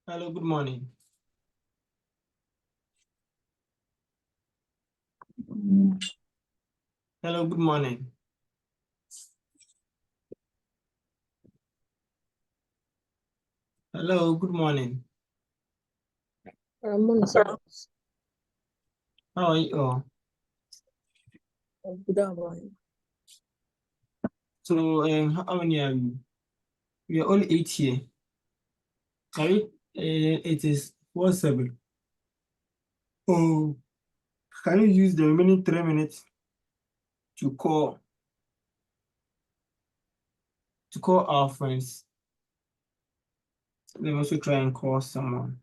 Hello, good morning. Hello, good morning. Hello, good morning. Morning, sir. How are you all? Good morning. So, how many are you? We are all 8 here. Sorry, it is 4-7. Oh, can you use the remaining 3 minutes to call our friends? Let me also try and call someone.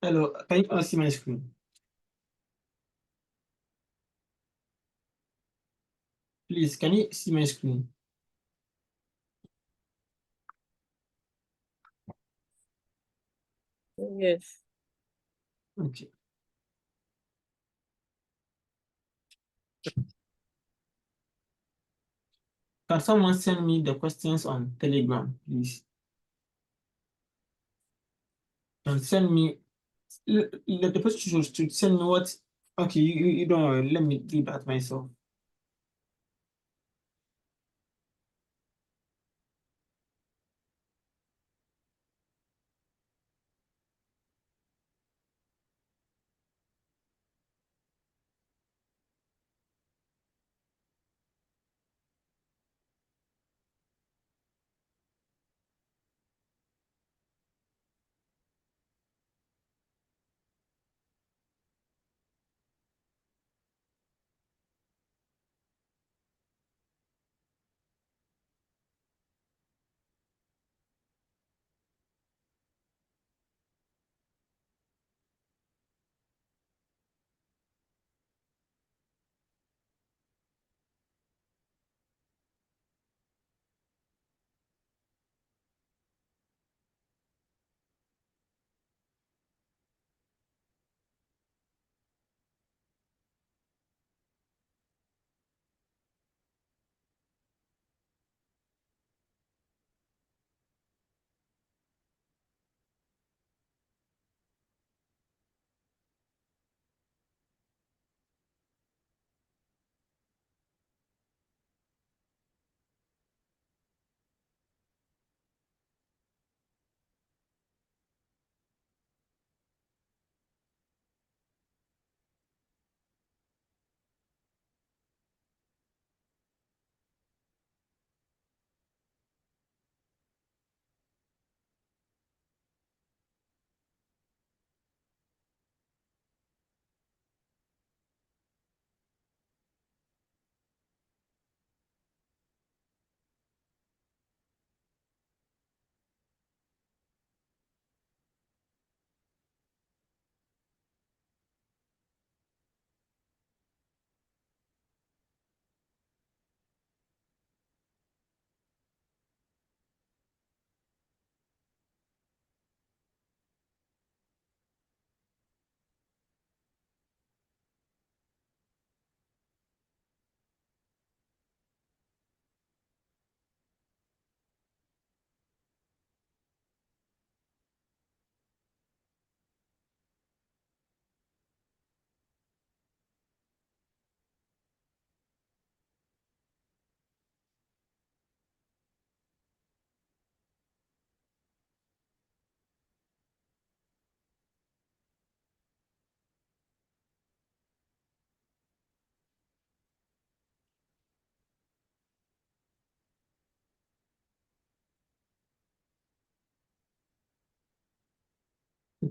Hello, can you all see my screen? Please, can you see my screen? Yes. Okay. Can someone send me the questions on Telegram, please? Can send me the person should send me what. Okay, you don't worry, let me do that myself.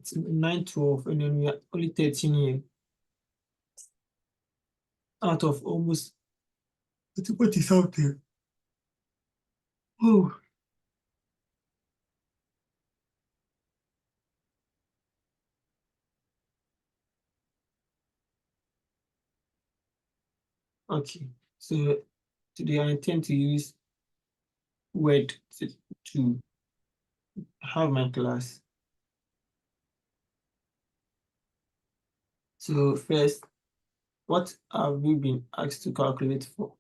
it's 912, and then we are only 13 here. Out of almost 40 something. Oh. Okay, so today I intend to use Word to have my class. So first, what have we been asked to calculate for?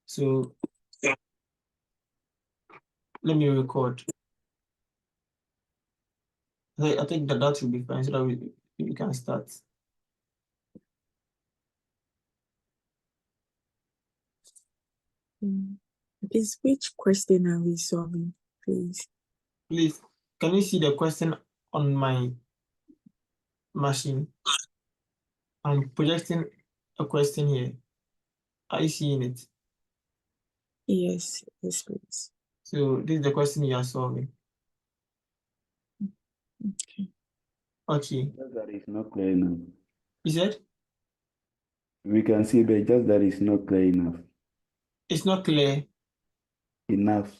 So let me record. I think that should be fine so that we can start. Please, which question are we solving, please? Please, can you see the question on my machine? I'm projecting a question here. Are you seeing it? Yes, yes, please. So this is the question you are solving. Okay. Okay. Just that it's not clear enough. You said? We can see, but just that it's not clear enough. It's not clear. Enough.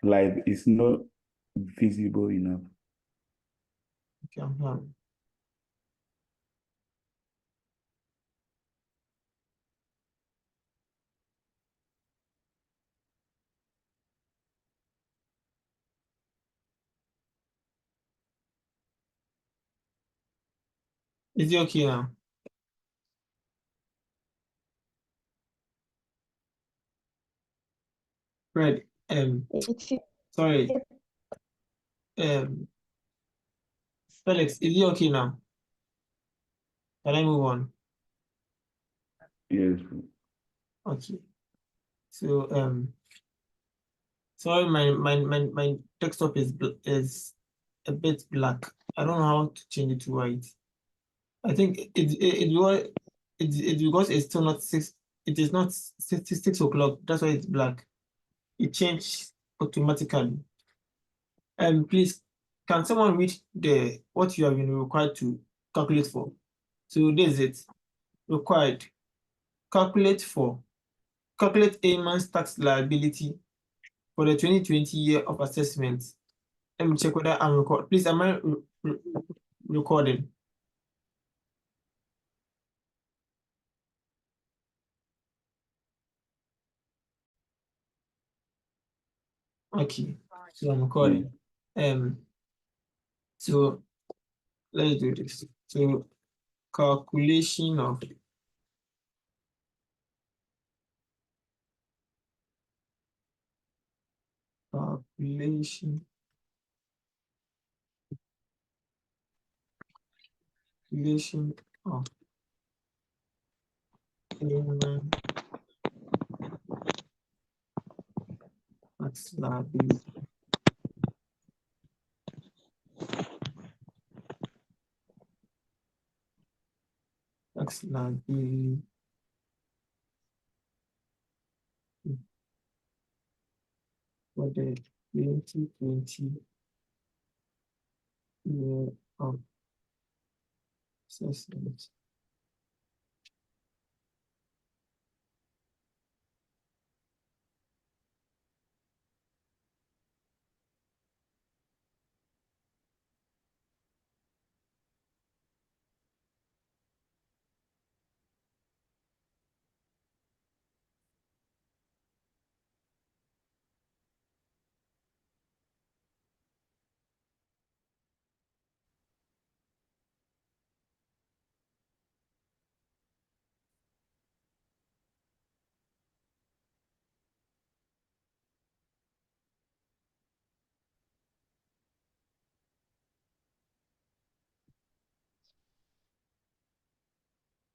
Like it's not visible enough. Okay, I'm having. Is it okay now? Fred, sorry. Felix, is it okay now? Can I move on? Yes. Okay. So sorry, my desktop is a bit black. I don't know how to change it to white. I think it's because it's still not 6. It is not 6 o'clock. That's why it's black. It changed automatically. Please, can someone read what you have been required to calculate for? So this is it. Required. Calculate Eimaan's tax liability for the 2020 year of assessment. Let me check whether I'm recording. Please, am I recording? Okay, so I'm recording. So let's do this. So calculation of calculation of Eimaan tax liability. Tax liability for the 2020 year of assessment.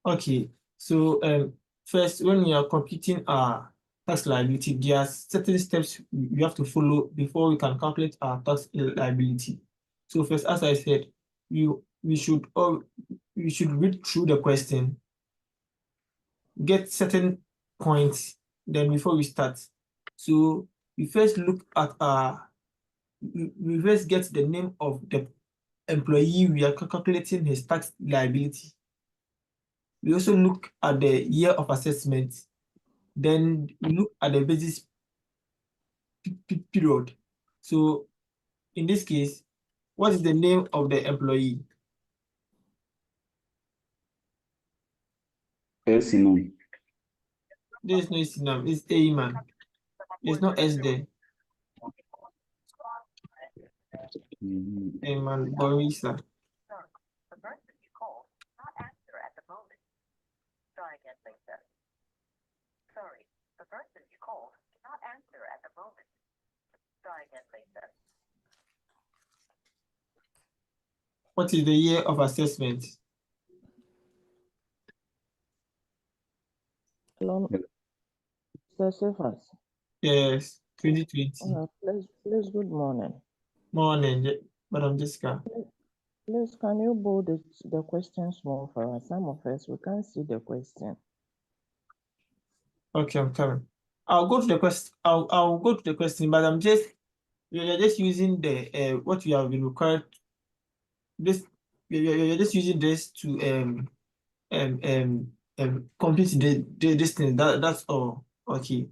Okay, so first, when we are computing our tax liability, there are certain steps we have to follow before we can calculate our tax liability. So first, as I said, we should read through the question, get certain points, then before we start. So we first look at we first get the name of the employee, we are calculating his tax liability. We also look at the year of assessment. Then we look at the basis period. So in this case, what is the name of the employee? Eimaan. There is no Sinam, it's Eimaan. There's no S there. Eimaan Boresa. What is the year of assessment? Hello, Mr. Cephas. Yes, 2020. Please, good morning. Morning, Madam Jessica. Please, can you bold the question small for us? Some of us, we can't see the question. Okay, I'm coming. I'll go to the question. I'll go to the question, but you're just using the what you have been required. This you're just using this to complete this thing. That's all. Okay.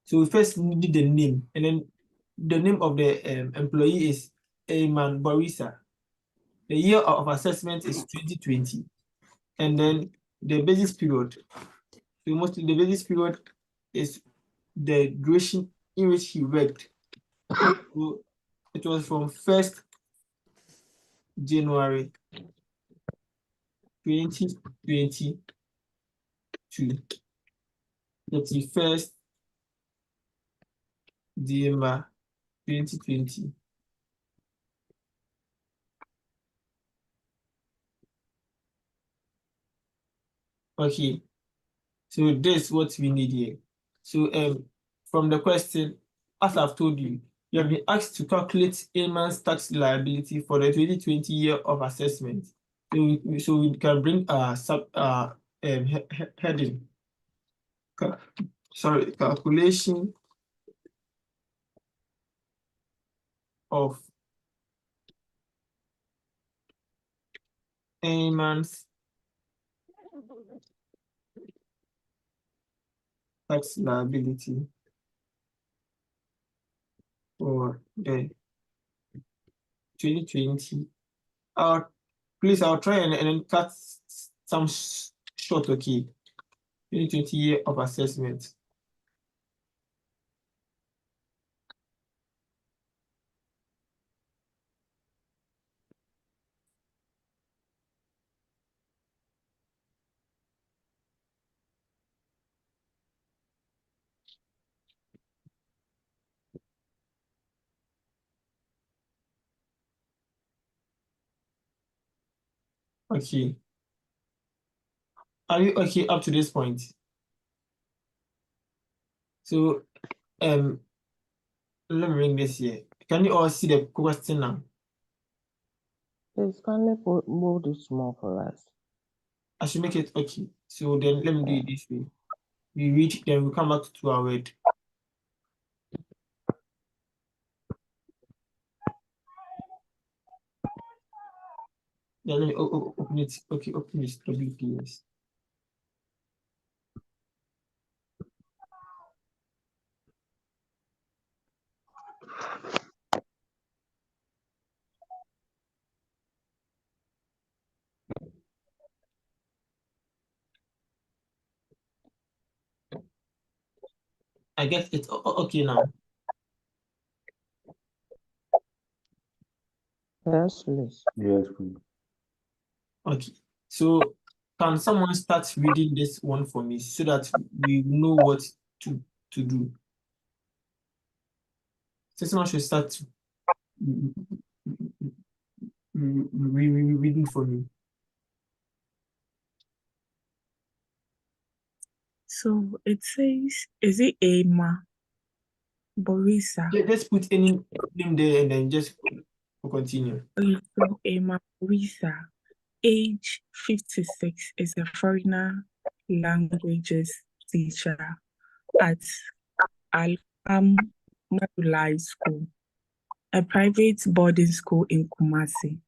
So we first need the name, and then the name of the employee is Eimaan Boresa. The year of assessment is 2020, and then the basis period. So mostly the basis period is the duration in which he worked. So it was from 1st January 2020 to 31st December 2020. Okay, so this is what we need here. So from the question, as I've told you, you have been asked to calculate Eimaan's tax liability for the 2020 year of assessment. So we can bring a heading. Calculation of Eimaan's tax liability for the 2020. Please, I'll try and then cut some short, okay. 2020 year of assessment. Okay. Are you okay up to this point? So let me bring this here. Can you all see the question now? Please, can you bold it small for us? I should make it okay. So then let me do it this way. We read, then we come back to our word. Then let me open it. Okay, open this WPS. I guess it's okay now. Yes, please. Yes, please. Okay. So can someone start reading this one for me so that we know what to do? So someone should start reading for me. So it says, is it Eimaan Boresa? Just put any name there and then just continue. Okay, so Eimaan Boresa, age 56, is a foreigner languages teacher at Madulai School, a private boarding school in Kumasi.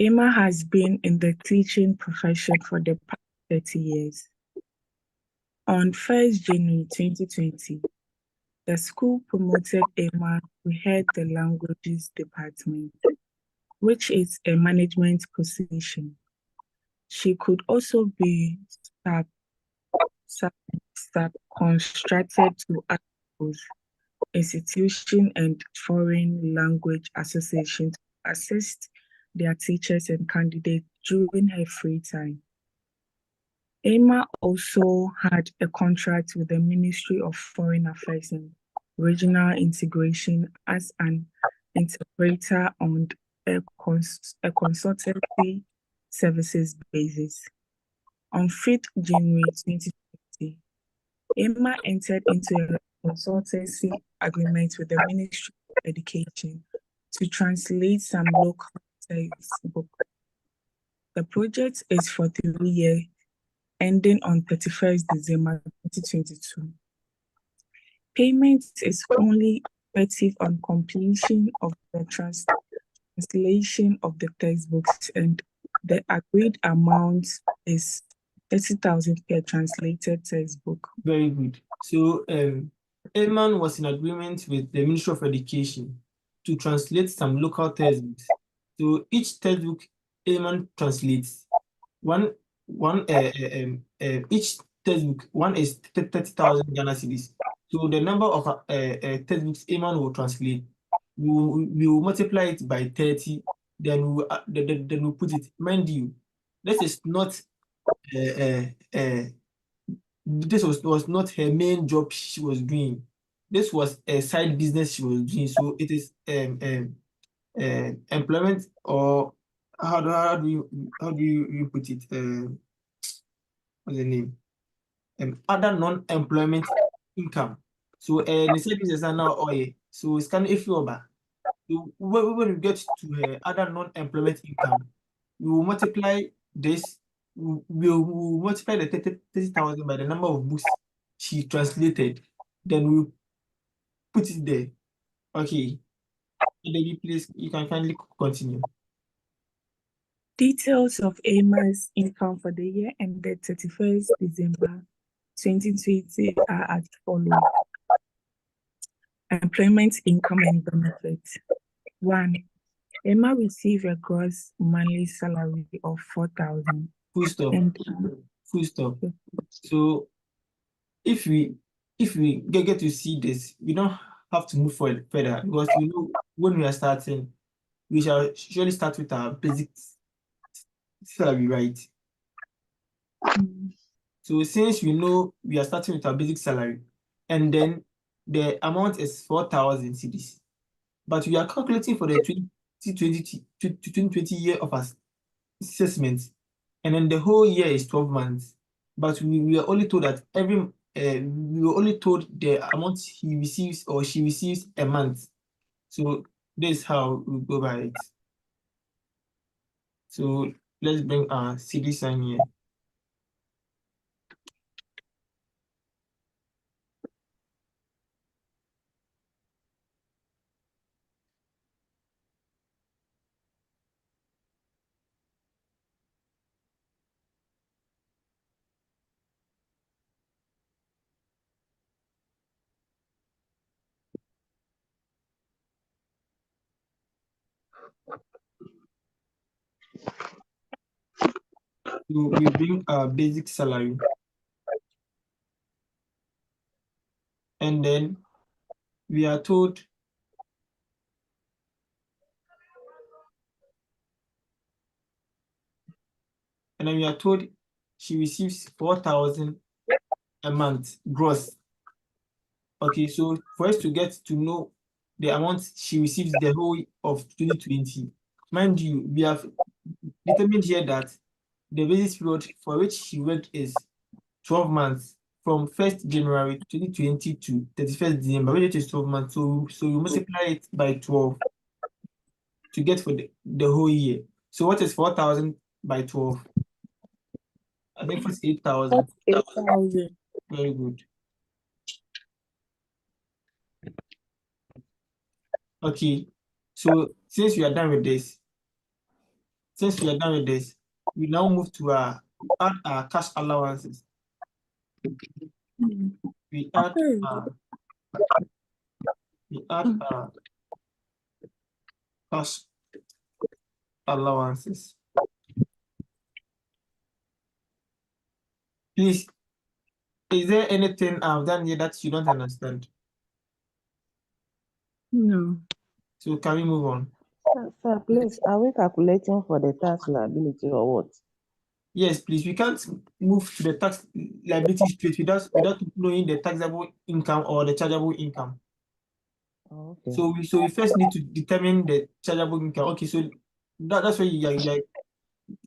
Eimaan has been in the teaching profession for the past 30 years. On 1st January 2020, the school promoted Eimaan to head the languages department, which is a management position. She could also be subcontracted to other schools, institutions, and foreign language associations to assist their teachers and candidates during her free time. Eimaan also had a contract with the Ministry of Foreign Affairs and Regional Integration as an interpreter on a consultancy services basis. On 5th January 2020, Eimaan entered into a consultancy agreement with the Ministry of Education to translate some local textbooks. The project is for 3 years, ending on 31st December 2022. Payment is only effective on completion of the translation of the textbooks, and the agreed amount is 30,000 per translated textbook. Very good. So Eimaan was in agreement with the Ministry of Education to translate some local textbooks. So each textbook Eimaan translates each textbook one is 30,000 Ghana cedis. So the number of textbooks Eimaan will translate, we will multiply it by 30. Then we'll put it. Mind you, this is not this was not her main job she was doing. This was a side business she was doing. So it is employment, or how do you put it? What's the name? Other non-employment income. So the side business are now so it's kind of if you so when we get to her other non-employment income, we will multiply this. We will multiply the 30,000 by the number of books she translated. Then we'll put it there. Okay. Maybe please, you can kindly continue. Details of Eimaan's income for the year ended 31st December 2020 are as follows. Employment income and benefits. 1. Eimaan received a gross monthly salary of 4,000. Full stop. And Full stop. So if we get to see this, we don't have to move forward further, because we know when we are starting, we shall surely start with our basic salary, right? So since we know we are starting with our basic salary, and then the amount is 4,000 cedis, but we are calculating for the 2020 year of assessment, and then the whole year is 12 months. But we are only told that we were only told the amount he receives or she receives a month. So this is how we go by it. So let's bring our CD sign here. So we bring our basic salary, and then we are told she receives 4,000 a month gross. Okay, so for us to get to know the amount she receives the whole of 2020, mind you, we have determined here that the basis period for which she worked is 12 months, from 1st January 2020 to 31st December, which is 12 months. So we multiply it by 12 to get for the whole year. So what is 4,000 by 12? I think it's 8,000. 8,000. Very good. Okay, so since we are done with this, since we are done with this, we now move to add our cash allowances. We add cash allowances. Please, is there anything I've done here that you don't understand? No. So can we move on? Sir, please, are we calculating for the tax liability or what? Yes, please. We can't move to the tax liability straight without knowing the taxable income or the chargeable income. Oh, okay. So we first need to determine the chargeable income. Okay, so that's why you are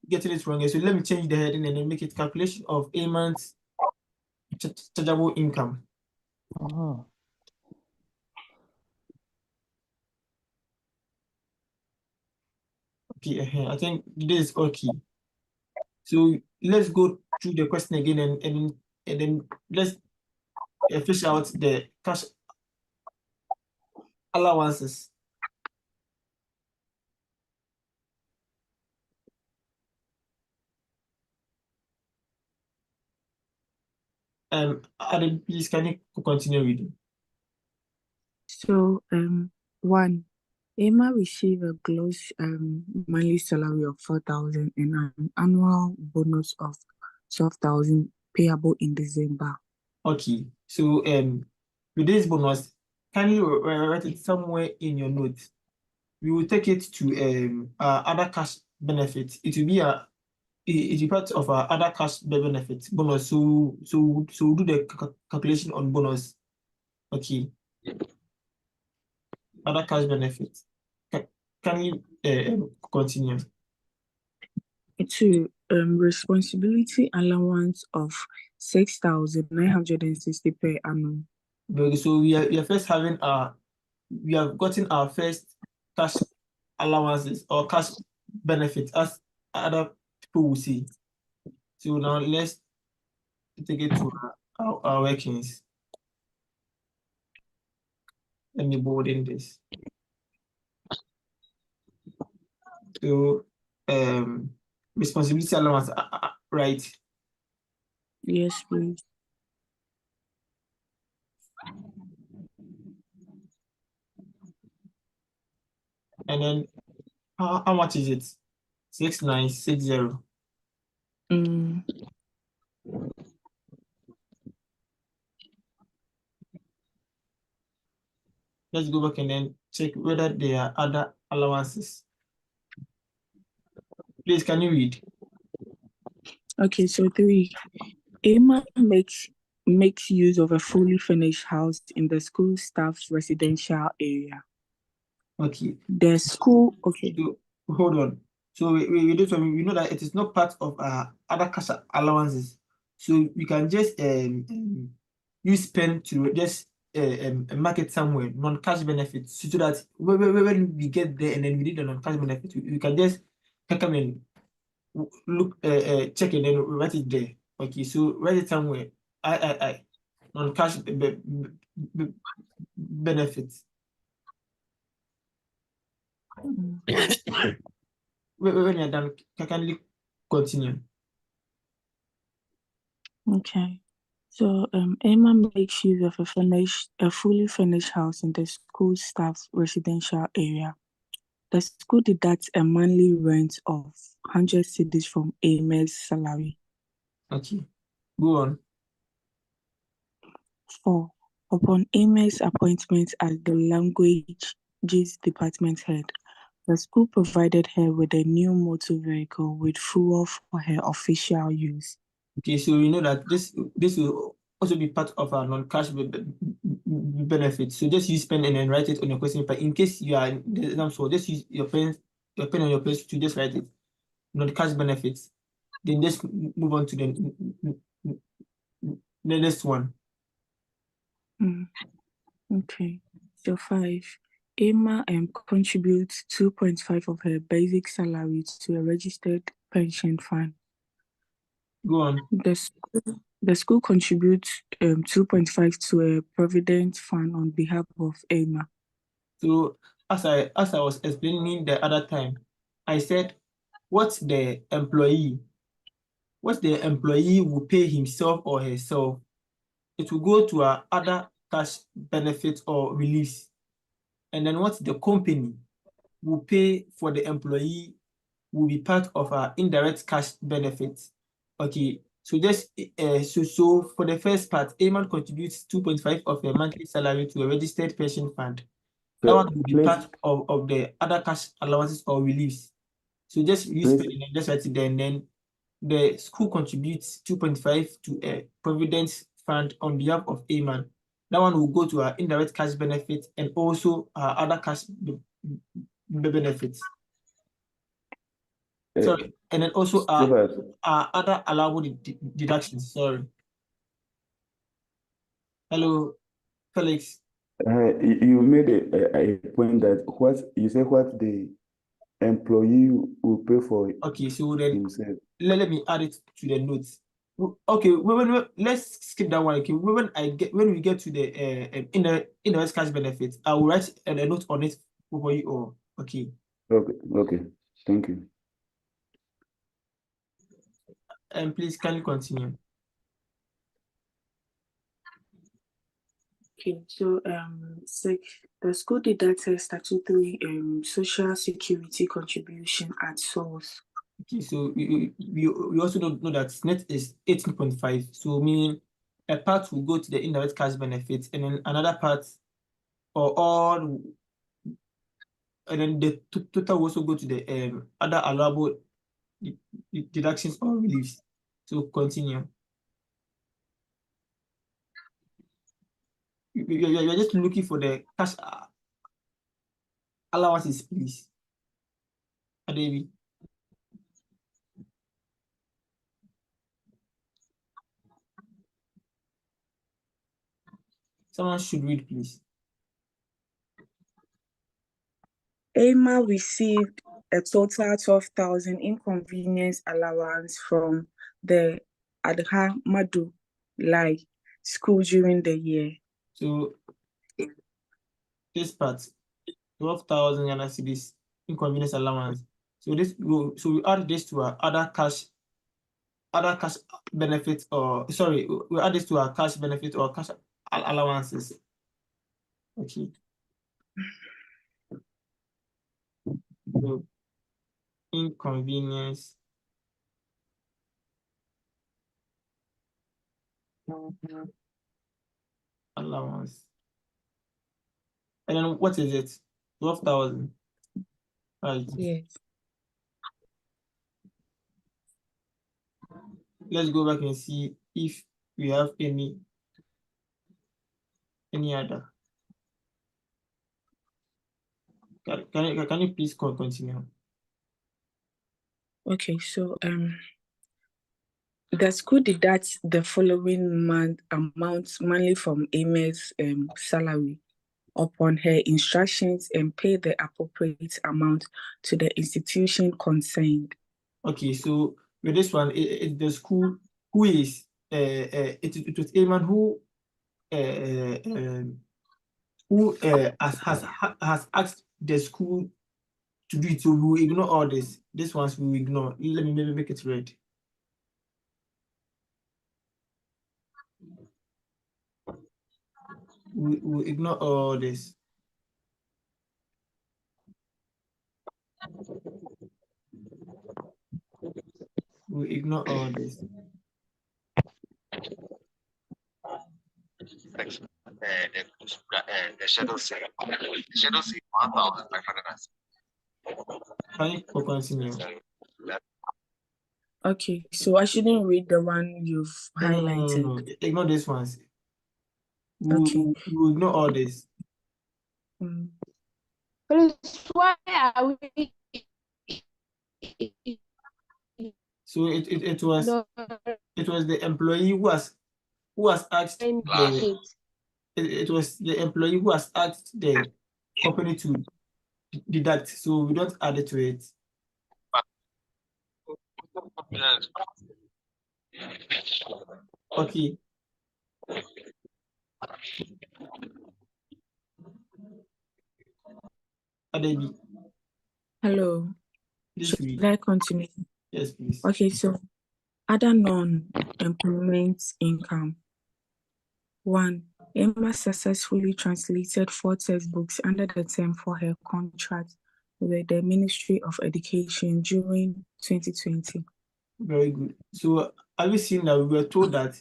getting it wrong. So let me change the heading and then make it calculation of Eimaan's chargeable income. Okay, I think this is okay. So let's go through the question again and then let's fish out the cash allowances. Adam, please can you continue reading? So, 1. Eimaan received a gross monthly salary of 4,000 and an annual bonus of 12,000 payable in December. Okay, so with this bonus, can you write it somewhere in your notes? We will take it to other cash benefits. It will be it is part of our other cash benefits bonus. So we'll do the calculation on bonus. Okay. Other cash benefits. Can you continue? 2. Responsibility allowance of 6,960 per annum. So we are first having we have gotten our first cash allowances or cash benefits as other people will see. So now let's take it to our workings. Let me bold in this. So responsibility allowance, right? Yes, please. And then how much is it? 6,960. Let's go back and then check whether there are other allowances. Please, can you read? Okay, so 3. Eimaan makes use of a fully furnished house in the school staff's residential area. Okay. The school, okay. So, hold on. So we do something. We know that it is not part of other cash allowances. So we can just use pen to just mark it somewhere, non-cash benefits, so that when we get there and then we need the non-cash benefits, we can just come and look, check and then write it there. Okay, so write it somewhere. Non-cash benefits. When you're done, can you continue? Okay. So Eimaan makes use of a fully furnished house in the school staff's residential area. The school deducts a monthly rent of 100 cedis from Eimaan's salary. Okay, go on. 4. Upon Eimaan's appointment as the languages department head, the school provided her with a new motor vehicle with fuel for her official use. Okay, so we know that this will also be part of our non-cash benefits. So just use pen and then write it on your question paper. In case you are in the exam, so just use your pen and your place to just write it. Non-cash benefits. Then just move on to the next one. Okay. So 5. Eimaan contributes 2.5 of her basic salary to a registered pension fund. Go on. The school contributes 2.5 to a provident fund on behalf of Eimaan. So as I was explaining the other time, I said what the employee will pay himself or herself, it will go to other cash benefits or reliefs. And then what the company will pay for the employee will be part of our indirect cash benefits. Okay, so just so for the first part, Eimaan contributes 2.5 of a monthly salary to a registered pension fund. That So one will be please, part of the other cash allowances or reliefs. So just use please, spelling and just write it there, and then the school contributes 2.5 to a provident fund on behalf of Eimaan. That one will go to our indirect cash benefit and also our other cash benefits. Sorry, and then also our other allowable deductions. Sorry. Hello, Felix. you made a point that what you said what the employee will pay for Okay, so then himself. let me add it to the notes. Okay, let's skip that one. Okay, when we get to the indirect cash benefits, I will write a note on it for you all. Okay. Okay, thank you. And please, can you continue? Okay, so the school deducted statutory social security contribution at source. Okay, so we also don't know that net is 18.5. So meaning a part will go to the indirect cash benefits, and then another part or all, and then the total will also go to the other allowable deductions or reliefs. So continue. You're just looking for the cash allowances, please. Adebi. Someone should read, please. Eimaan received a total 12,000 inconvenience allowance from the Adha Madu Lai school during the year. So this part, 12,000 Ghana cedis inconvenience allowance. So we add this to our other cash benefits, or sorry, we add this to our cash benefit or cash allowances. Okay. So inconvenience allowance. And then what is it? 12,000. Right. Yes. Let's go back and see if we have any other. Can you please continue? Okay, so the school deducts the following month amounts monthly from Eimaan's salary upon her instructions and pay the appropriate amount to the institution concerned. Okay, so with this one, it's the school who is it was Eimaan who has asked the school to do it. So we will ignore all this. This ones we will ignore. Let me maybe make it red. We will ignore all this. We ignore all this. The schedule say 1,500. Can you continue? Okay, so I shouldn't read the one you've highlighted. No. Ignore these ones. Okay. We will ignore all this. Why are we? So it was the employee who has asked it was the employee who has asked the company to deduct. So we don't add it to it. Okay. Adebi. Hello. Please read. Should I continue? Yes, please. Okay, so other non-employment income. 1. Emma successfully translated 4 textbooks under the term for her contract with the Ministry of Education during 2020. Very good. So have you seen that we were told that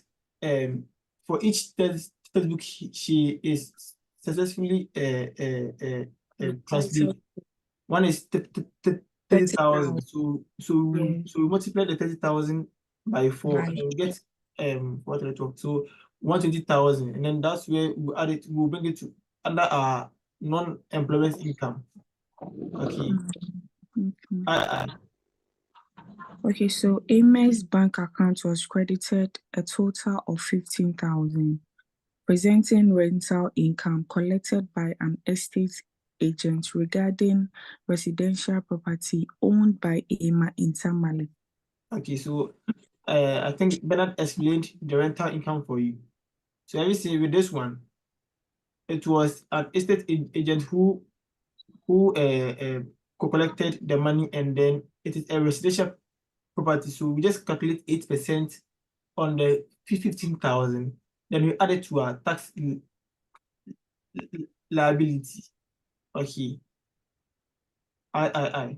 for each textbook she is successfully translated. One is 30,000. 30,000. So we multiply the 30,000 by 4 Right. and we get what do I talk? So 120,000, and then that's where we add it. We'll bring it to under our non-employment income. Okay. Okay. Okay, so Emma's bank account was credited a total of 15,000, presenting rental income collected by an estate agent regarding residential property owned by Emma in Tamale. Okay, so I think Bernard explained the rental income for you. So let me say with this one, it was an estate agent who collected the money, and then it is a residential property. So we just calculate 8% on the 15,000. Then we add it to our tax liability. Okay. I.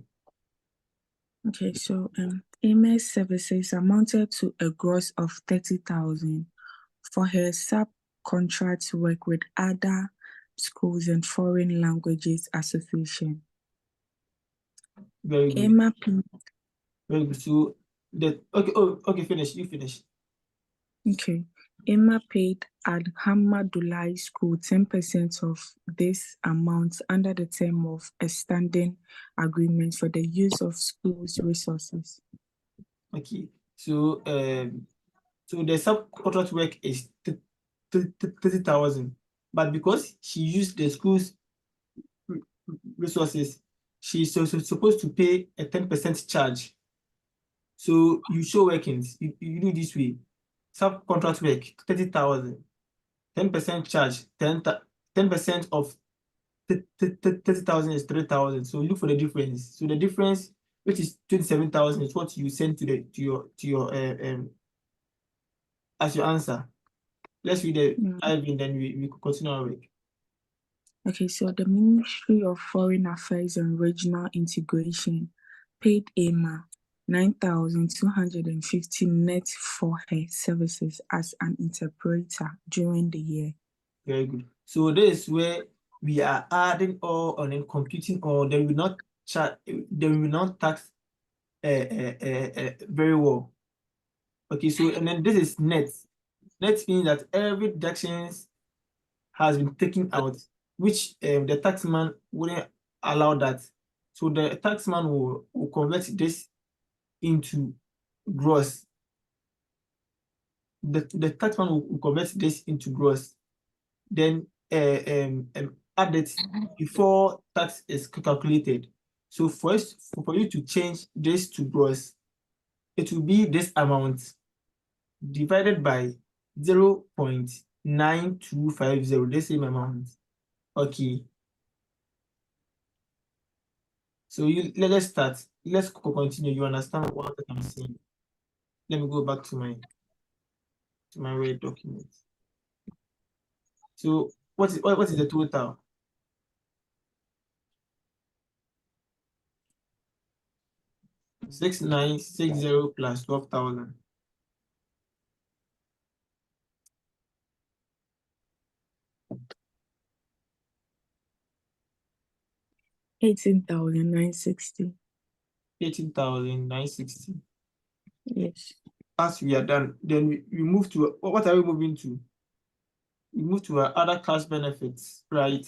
Okay, so Emma's services amounted to a gross of 30,000 for her subcontract work with other schools and foreign languages association. Very good. Emma Very good. So okay, finish. You finish. Okay. Emma paid Alhamdulillah School 10% of this amount under the term of a standing agreement for the use of school's resources. Okay. So so the subcontract work is 30,000, but because she used the school's resources, she's supposed to pay a 10% charge. So you show workings. You do this way. Subcontract work 30,000, 10% charge, 10% of 30,000 is 3,000. So look for the difference. So the difference, which is 27,000, is what you send to your as your answer. Let's read the IV, and then we continue our work. Okay, so the Ministry of Foreign Affairs and Regional Integration paid Emma 9,250 net for her services as an interpreter during the year. Very good. So this is where we are adding all and then computing all. They will not tax very well. Okay, so and then this is net. Net means that every deductions has been taken out, which the taxman wouldn't allow that. So the taxman will convert this into gross. The taxman will convert this into gross, then add it before tax is calculated. So for you to change this to gross, it will be this amount divided by 0.9250, the same amount. Okay. So let's start. Let's continue. You understand what I'm saying? Let me go back to my Word document. So what is the total? $6,960 plus 12,000. 18,960. 18,960. Yes. As we are done, then we move to what are we moving to? We move to our other cash benefits, right?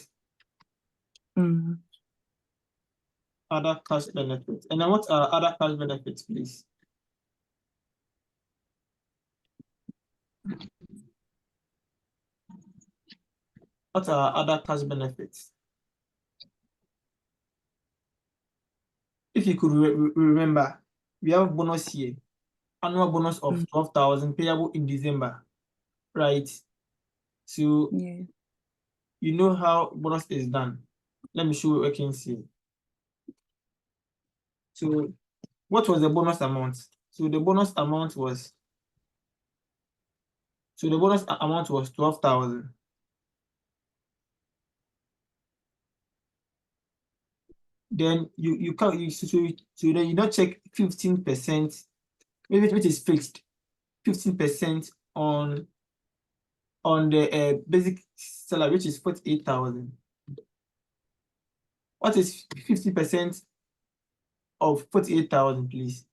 Other cash benefits. And then what are other cash benefits, please? What are other cash benefits? If you could remember, we have bonus here, annual bonus of 12,000 payable in December, right? So Yeah. you know how bonus is done. Let me show you what I can see. So what was the bonus amount? So the bonus amount was 12,000. Then you can so then you not check 15%, which is fixed, 15% on the basic salary, which is 48,000. What is 50% of 48,000, please?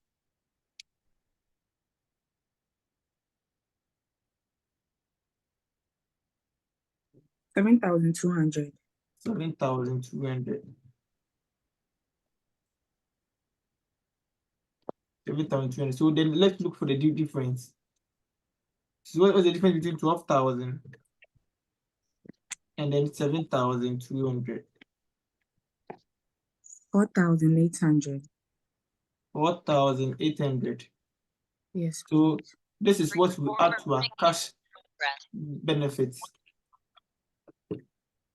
7,200. 7,200. 7,200. So then let's look for the difference. So what was the difference between 12,000 and then 7,200? 4,800. 4,800. Yes, So please. this is what we add to our cash benefits.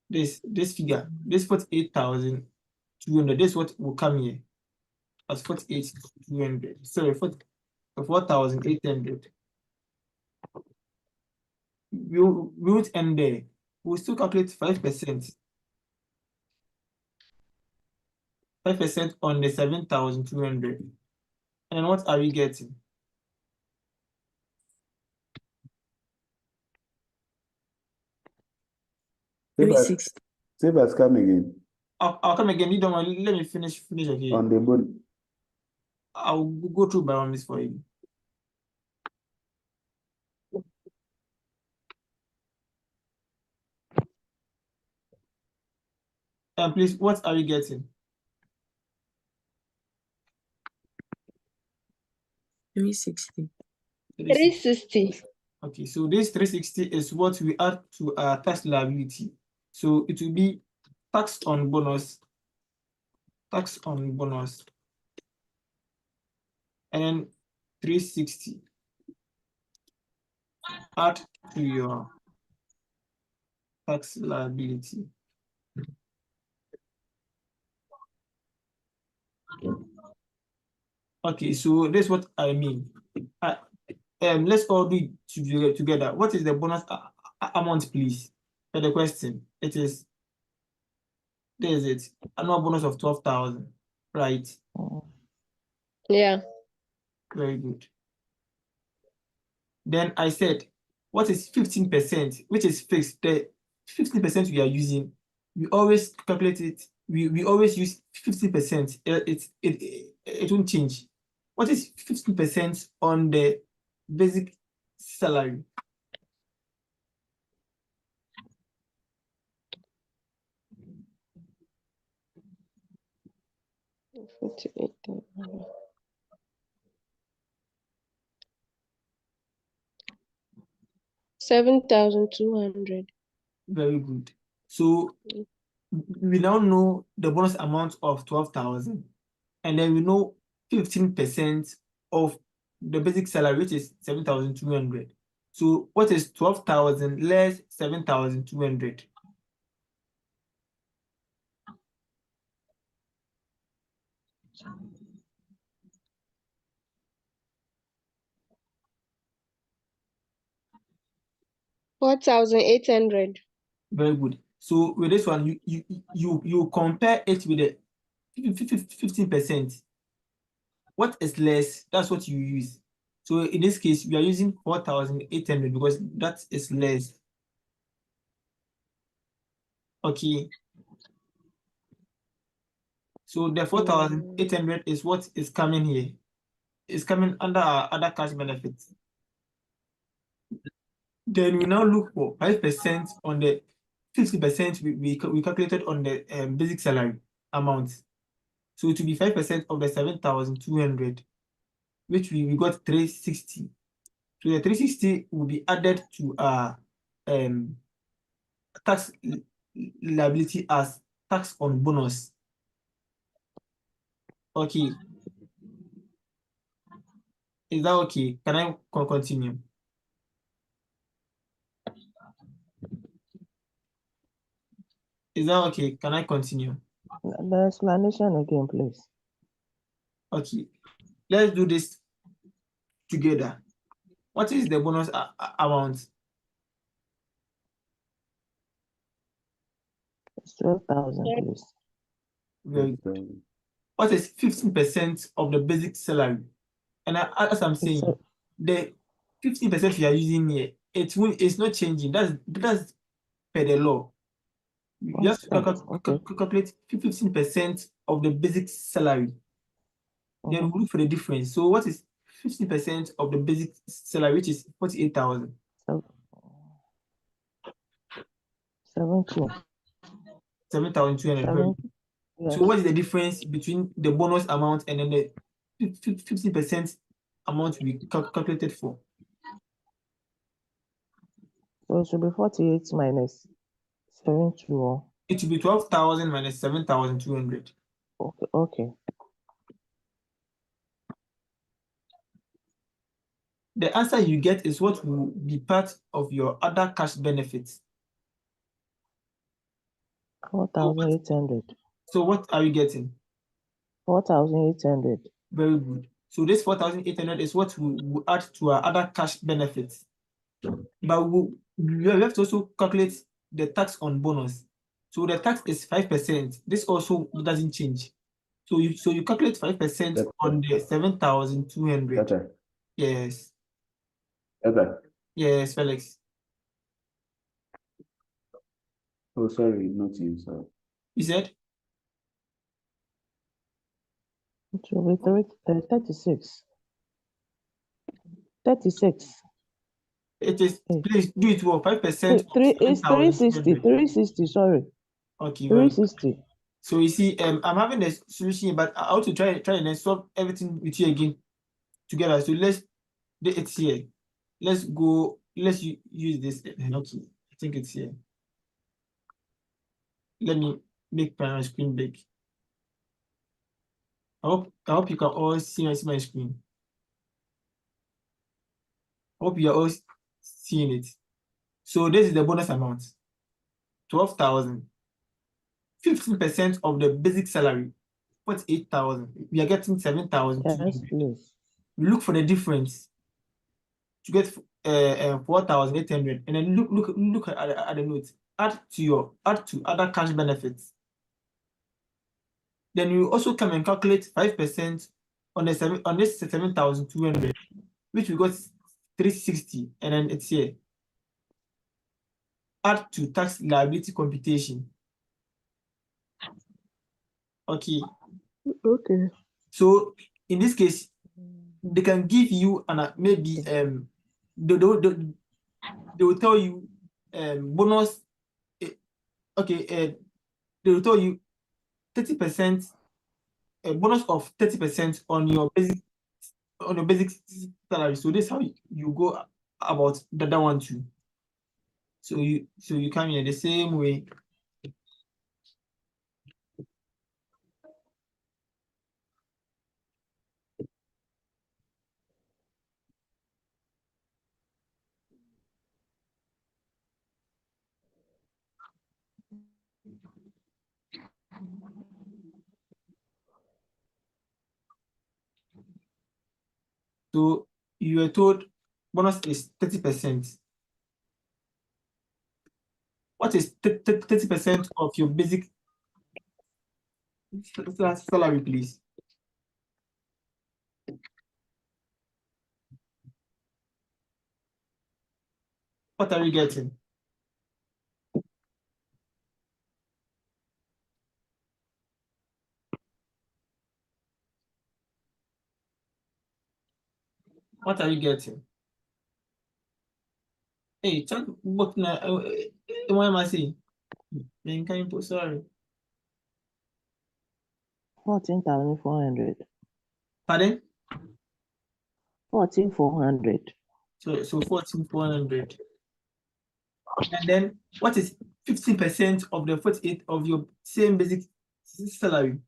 This figure, this 48,200, this is what will come here as 48,200. Sorry, 4,800. We won't end there. We'll still calculate 5%. 5% on the 7,200. And what are we getting? Save as come again. I'll come again. You don't want. Let me finish. Okay. On the bone. I'll go through by one for you. And please, what are we getting? 360. 360. Okay, so this 360 is what we add to our tax liability. So it will be tax on bonus, and then 360 add to your tax liability. Okay, so this is what I mean. Let's all do it together. What is the bonus amount, please? For the question, it is, there is it, annual bonus of 12,000, right? Yeah. Very good. Then I said, what is 15%, which is fixed? The 15% we are using, we always calculate it. We always use 50%. It won't change. What is 15% on the basic salary? $7,200. Very good. So we now know the bonus amount of 12,000, and then we know 15% of the basic salary, which is 7,200. So what is 12,000 less 7,200? $4,800. Very good. So with this one, you compare it with the 15%. What is less? That's what you use. So in this case, we are using 4,800 because that is less. Okay. So the 4,800 is what is coming here. It's coming under our other cash benefits. Then we now look for 5% on the 50% we calculated on the basic salary amount. So it will be 5% of the 7,200, which we got 360. So the 360 will be added to our tax liability as tax on bonus. Okay. Is that okay? Can I continue? Is that okay? Can I continue? The explanation again, please. Okay, let's do this together. What is the bonus amount? It's 12,000, please. Very good. What is 15% of the basic salary? And as I'm saying, the 15% you are using here, it's not changing. That's per the law. You have to calculate 15% of the basic salary. Then we look for the difference. So what is 15% of the basic salary, which is 48,000? 7,200. Yes. So what is the difference between the bonus amount and then the 15% amount we calculated for? So it should be 48 minus 72. It should be 12,000 minus 7,200. Okay. The answer you get is what will be part of your other cash benefits. 4,800. So what are you getting? 4,800. Very good. So this 4,800 is what we will add to our other cash benefits. But we have to also calculate the tax on bonus. So the tax is 5%. This also doesn't change. So you calculate 5% on the 7,200. Yes. Yes, Felix. Oh, sorry, not you, sir. You said? It will be 36. 36. It is, please do it well. 5%. It's 360. 360, sorry. Okay. 360. So you see, I'm having a solution, but I want to try and solve everything with you again together. So let's do it here. Let's use this. Okay, I think it's here. Let me make my screen big. I hope you can all see my screen. I hope you are all seeing it. So this is the bonus amount. 12,000. 15% of the basic salary. 48,000. We are getting 7,200. Yes, please. We look for the difference to get 4,800, and then look at the note. Add to other cash benefits. Then you also come and calculate 5% on this 7,200, which we got 360, and then it's here. Add to tax liability computation. Okay. So in this case, they can give you maybe they will tell you bonus. Okay, they will tell you 30%, a bonus of 30% on your basic salary. So this is how you go about that one too. So you come here the same way. So you were told bonus is 30%. What is 30% of your basic salary, please? What are you getting? What are you getting? Hey, chat book na what am I saying? Sorry. 14,400. Pardon? 14,400. So 14,400. And then what is 15% of the 48 of your same basic salary?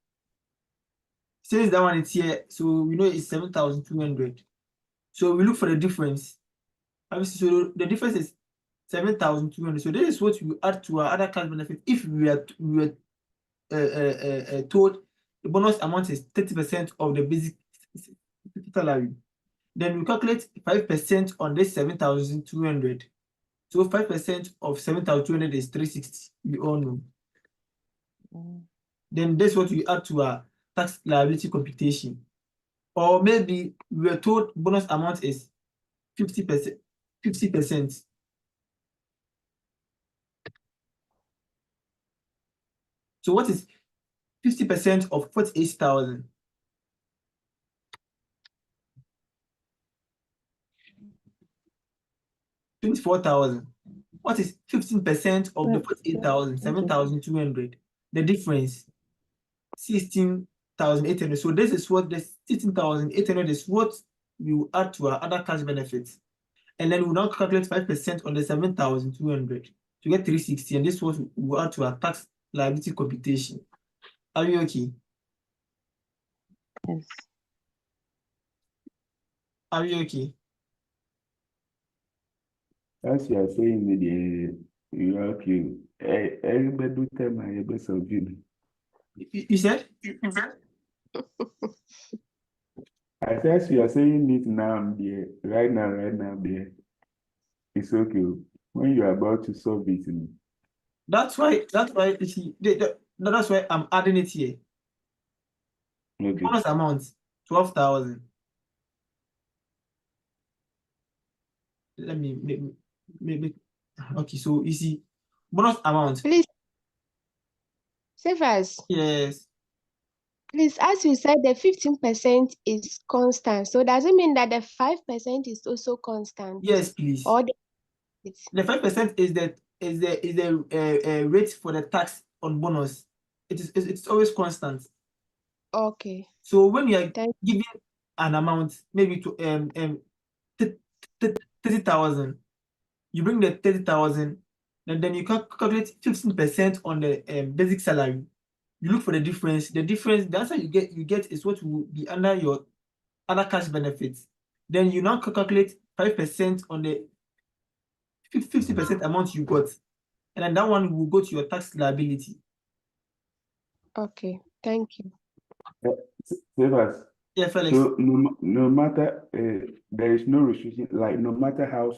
Since that one is here, so we know it's 7,200. So we look for the difference. Obviously, so the difference is 7,200. So this is what we add to our other cash benefit if we were told the bonus amount is 30% of the basic salary. Then we calculate 5% on this 7,200. So 5% of 7,200 is 360. We all know. Then that's what we add to our tax liability computation. Or maybe we were told bonus amount is 50%. 50%. So what is 50% of 48,000? 24,000. What is 15% of the 48,000? 7,200. The difference, 16,800. So this is what the 16,800 is what we will add to our other cash benefits. And then we'll now calculate 5% on the 7,200 to get 360. And this is what we will add to our tax liability computation. Are you okay? Yes. Are you okay? As you are saying, you are okay. Everybody do tell my best of you. You said? I said, as you are saying it now, I'm there. Right now, there. It's okay. When you are about to solve it, That's why you see, that's why I'm adding it here. okay. Bonus amount 12,000. Let me maybe okay. So you see, bonus amount. Please, Cephas, Yes. please, as you said, the 15% is constant. So does it mean that the 5% is also constant? Yes, please. Or The 5% is the rate for the tax on bonus. It's always constant. okay. So when you are Thank giving an amount, maybe to 30,000, you bring the 30,000, and then you calculate 15% on the basic salary. You look for the difference. The answer you get is what will be under your other cash benefits. Then you now calculate 5% on the 50% amount you got, and then that one will go to your tax liability. Okay, thank you. Save us. Yeah, Felix. So no matter there is no restriction, like no matter how,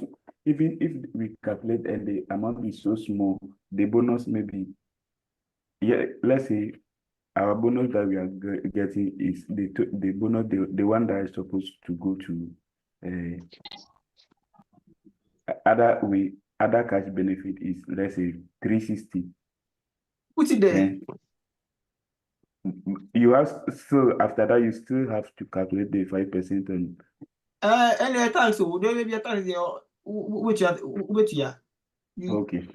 even if we calculate and the amount is so small, the bonus may be, yeah, let's say our bonus that we are getting is the bonus, the one that is supposed to go to other cash benefit is, let's say, 360. Put it there. And you have, so after that you still have to calculate the 5% on Any tax, so there may be a tax there, which you okay.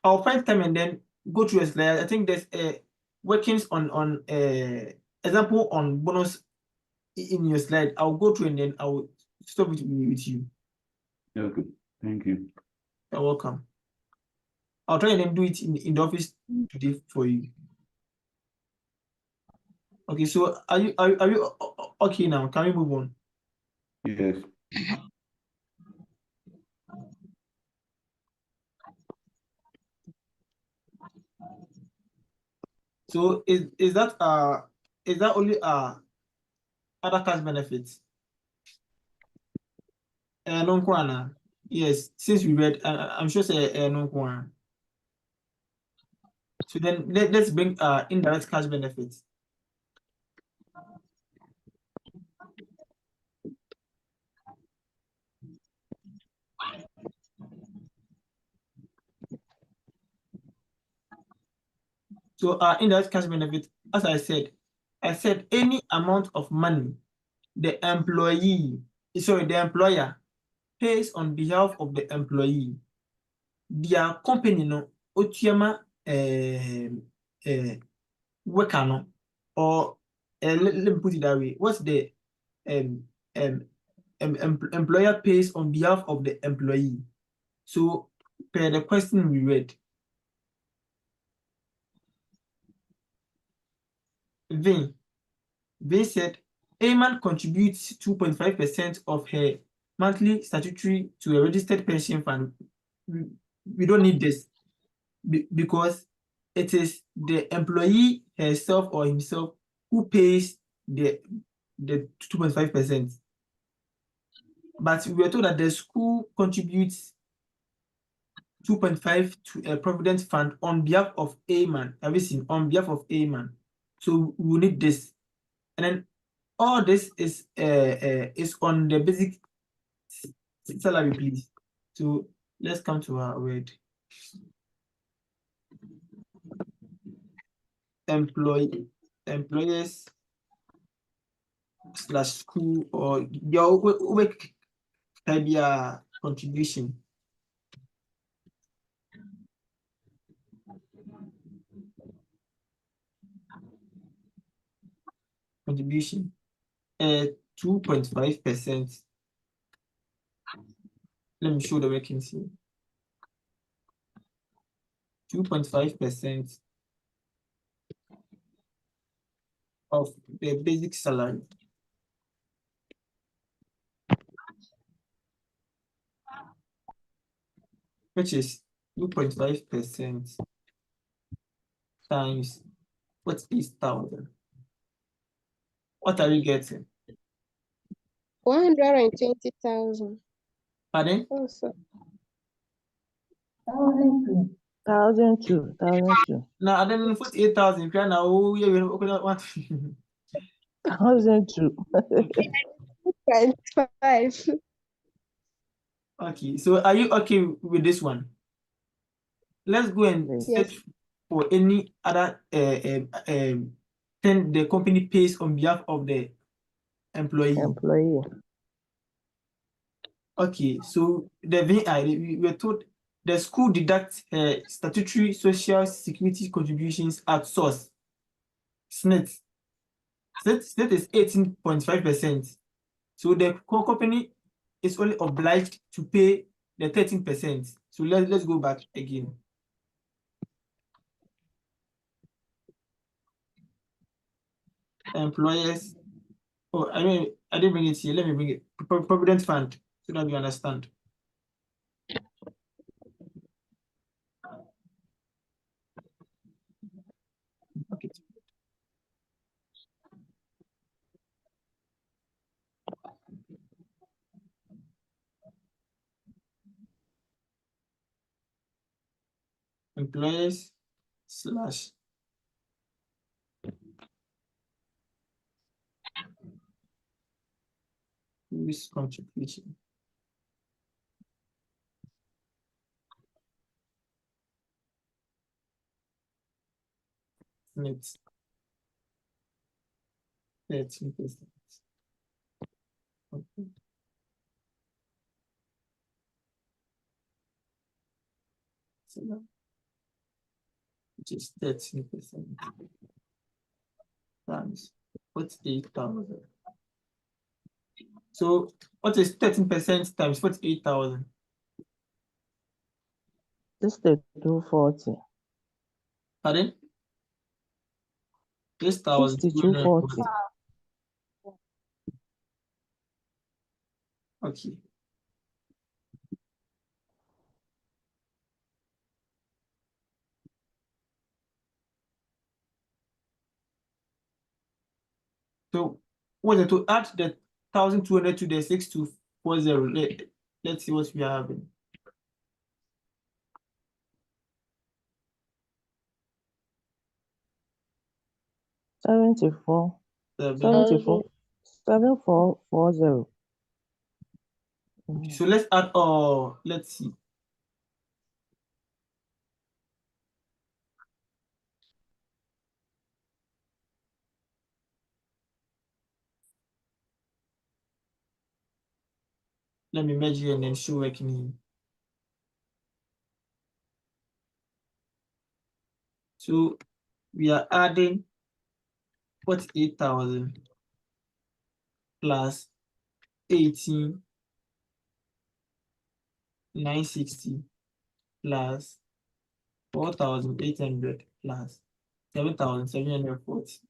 I'll find time and then go through a slide. I think there's workings on example on bonus in your slide. I'll go through and then I'll stop with you. Okay, thank you. You're welcome. I'll try and then do it in the office today for you. Okay, so are you okay now? Can we move on? Yes. So is that only other cash benefits? No kwana. Yes, since we read, I'm sure say no kwana. So then let's bring indirect cash benefits. So indirect cash benefit, as I said any amount of money the employer pays on behalf of the employee. Their company no otiama worker no, or let me put it that way. What's the employer pays on behalf of the employee? So per the question we read, Vin said Eimaan contributes 2.5% of her monthly statutory to a registered pension fund. We don't need this because it is the employee herself or himself who pays the 2.5%. But we were told that the school contributes 2.5 to a provident fund on behalf of Eimaan. Have you seen? On behalf of Eimaan. So we need this. And then all this is on the basic salary, please. So let's come to our word. Employers / school or your work contribution. Contribution 2.5%. Let me show the workings here. 2.5% of the basic salary. Which is 2.5% times what is 1,000. What are we getting? 120,000. Pardon? Also. 1,002. Now, then 48,000. Now, yeah, we want 1,002. 2.5. Okay, so are you okay with this one? Let's go and Yes. search for any other thing the company pays on behalf of the employee. Okay, so the VI, we were told the school deducts statutory social security contributions at source. SNIT. SNIT is 18.5%. So the company is only obliged to pay the 13%. So let's go back again. Employers. Oh, I didn't bring it here. Let me bring it. Provident fund, so that you understand. Okay. Employers / whose contribution. Net 13%. Okay. So now, which is 13% times 48,000. So what is 13% times 48,000? 6240. Pardon? 6240. Okay. So whether to add the 1,200 to the 6240, let's see what we are having. 74. 7440. So let's add all. Let's see. Let me measure and then show working here. So we are adding 48,000 plus 18,960 plus 4,800 plus 7,740.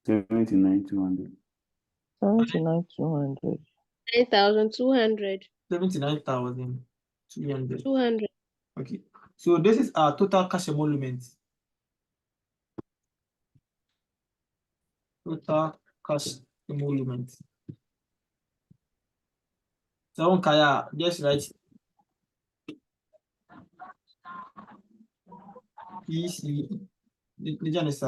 $79,200. 79,200. 9,200. 79,200. 200. Okay. So this is our total cash emolument. Total cash emolument. So Kaya, just write PC. The is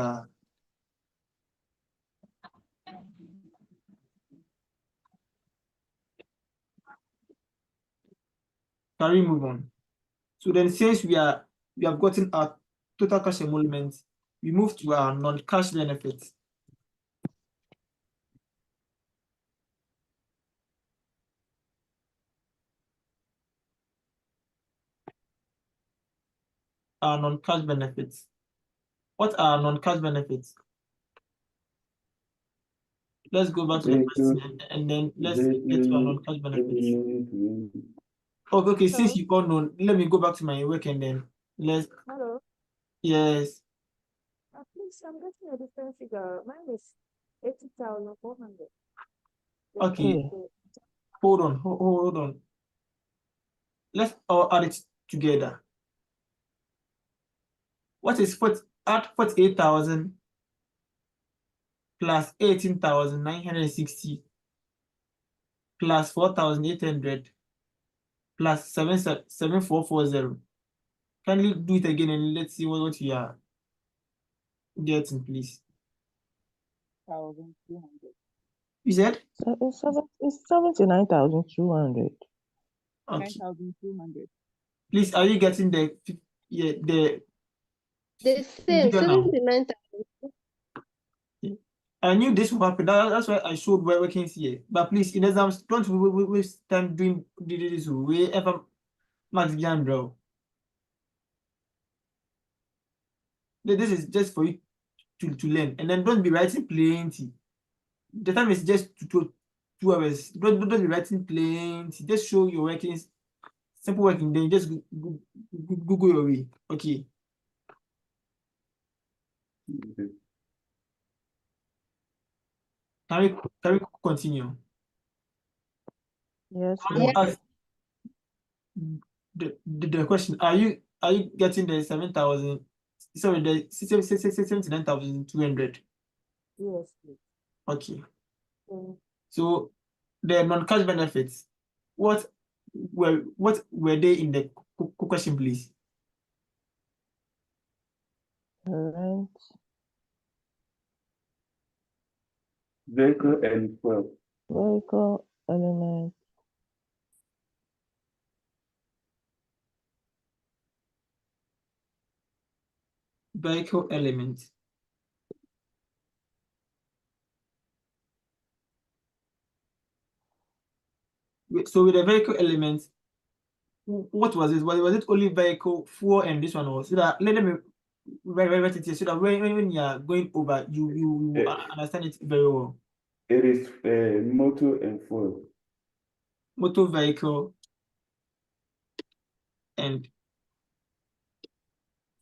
can we move on? So then since we have gotten our total cash emolument, we move to our non-cash benefits. Our non-cash benefits. What are non-cash benefits? Let's go back to the question and then let's get to our non-cash benefits. Okay, since you all know, let me go back to my work and then let's. Hello. Yes. Please, I'm getting a different figure. Mine is 80,400. Okay. Hold on. Let's all add it together. What is add 48,000 plus 18,960 plus 4,800 plus 7,440. Kindly do it again and let's see what you are getting, please. 1,200. You said? It's 79,200. Okay. 9,200. Please, are you getting the The same, figure now? 79,000. I knew this would happen. That's why I showed where working here. But please, in exams, don't waste time doing this wherever Max behind, bro. This is just for you to learn, and then don't be writing plenty. The time is just 2 hours. Don't be writing plenty. Just show your workings, simple working. Then just go your way. Okay. Can we continue? Yes. Ask the question: Are you getting the 7,000? Sorry, the 79,200. Yes, please. Okay. Mm. So the non-cash benefits, what were they in the question, please? Rent, Vehicle and fuel. vehicle, element, Vehicle element. So with the vehicle element, what was it? Was it only vehicle, fuel, and this one was? So that let me write it here so that when you are going over, you understand it very well. It is motor and fuel. Motor vehicle and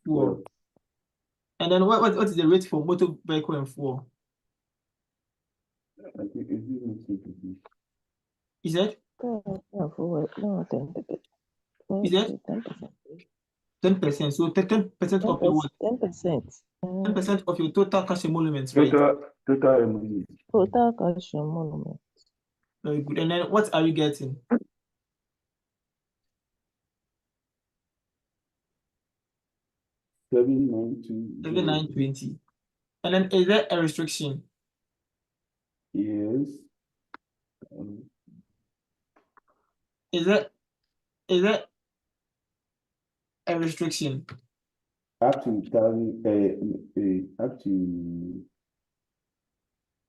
fuel. And then what is the rate for motor vehicle and fuel? I think it's easy. Is that? no, forward, no, 10%. Is that 10%. 10%? So 10% of your what? 10%. 10% of your total cash emoluments, right? Total emolument. Total cash emolument. Very good. And then what are you getting? 7,920. And then is there a restriction? Yes. Is there a restriction? Up to 1,000, up to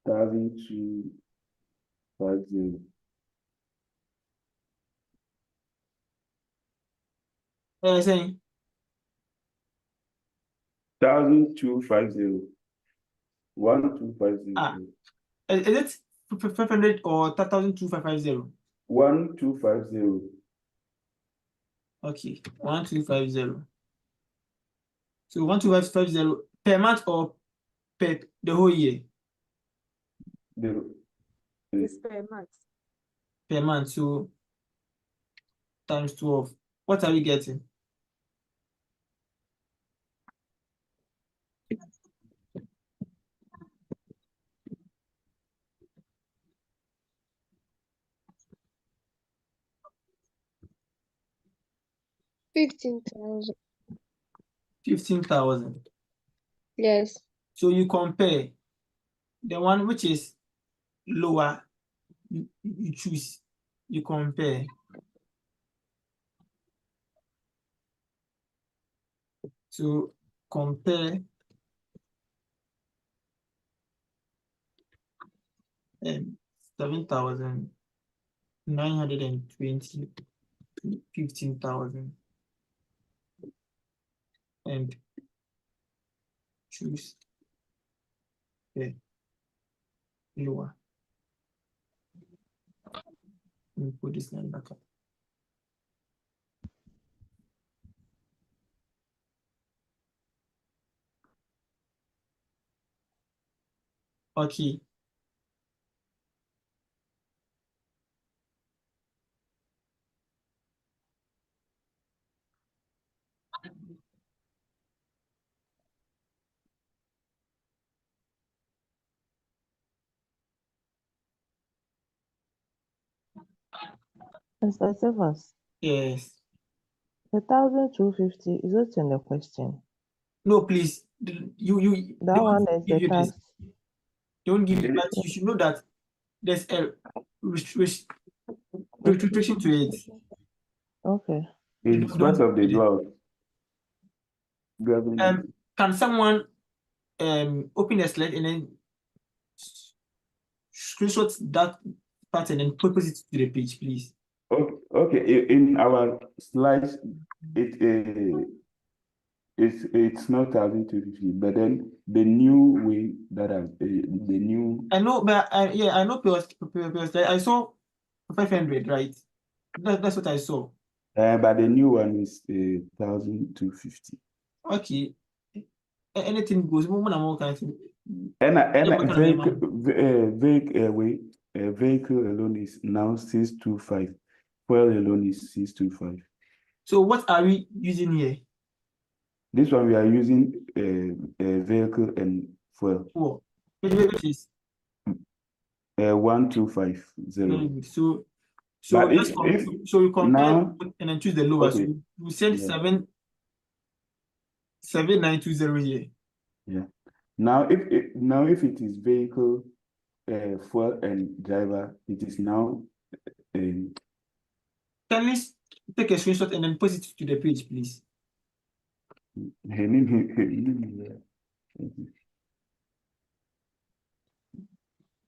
1,250. What am I saying? 1,250. 1,250. Is it 500 or 1,250? 1,250. Okay, 1,250. So 1,250 per month or per the whole year? It's per month. per month. So times 12. What are we getting? $15,000. 15,000. Yes. So you compare the one which is lower, you choose, you compare. So compare 7,920 to 15,000 and choose the lower. Let me put this line back up. Okay. Mr. Severs, Yes. the 1,250 is what's in the question. No, please. You That they one won't is give the you this. tax. They won't give you, Eh, but you should know that there's a restriction to it. Okay. It's Don't part of the do it. law governing. Can someone open the slide and then screenshot that part and then purpose it to the page, please? Okay, in our slides, it's not 1,250, but then the new way that the new I know, but I know I saw 500, right? That's what I saw. but the new one is 1,250. Okay. Anything goes. When I'm kind of And vehicle alone is now 625. Fuel alone is 625. So what are we using here? This one we are using vehicle and fuel. Oh, which is 1,250. very good. So But let's so we compare now, and then choose the lowest. okay, So we send yeah. 7,920 here. Yeah. Now if it is vehicle, fuel and driver, it is now Can you take a screenshot and then post it to the page, please?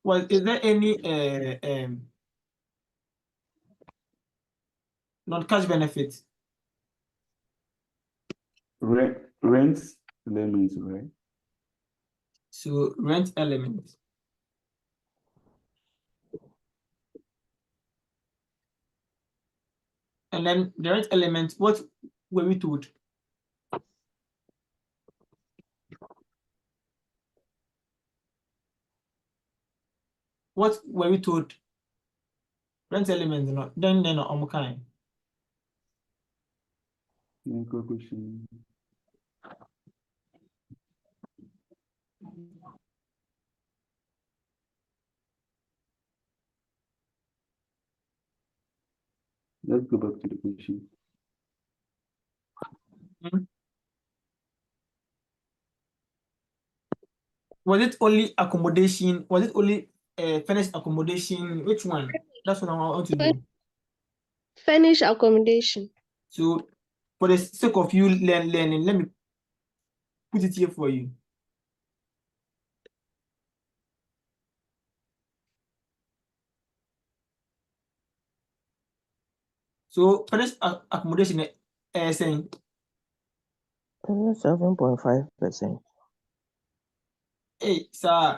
Well, is there any non-cash benefit? rent limits, right? So rent element. And then the rent element, what were we told? What were we told? Rent element, then kind. Good question. Let's go back to the question. Was it only accommodation? Was it only furnished accommodation? Which one? That's what I want to know. Furnish accommodation. So for the sake of you learning, let me put it here for you. So furnished accommodation saying 7.5%. hey sir,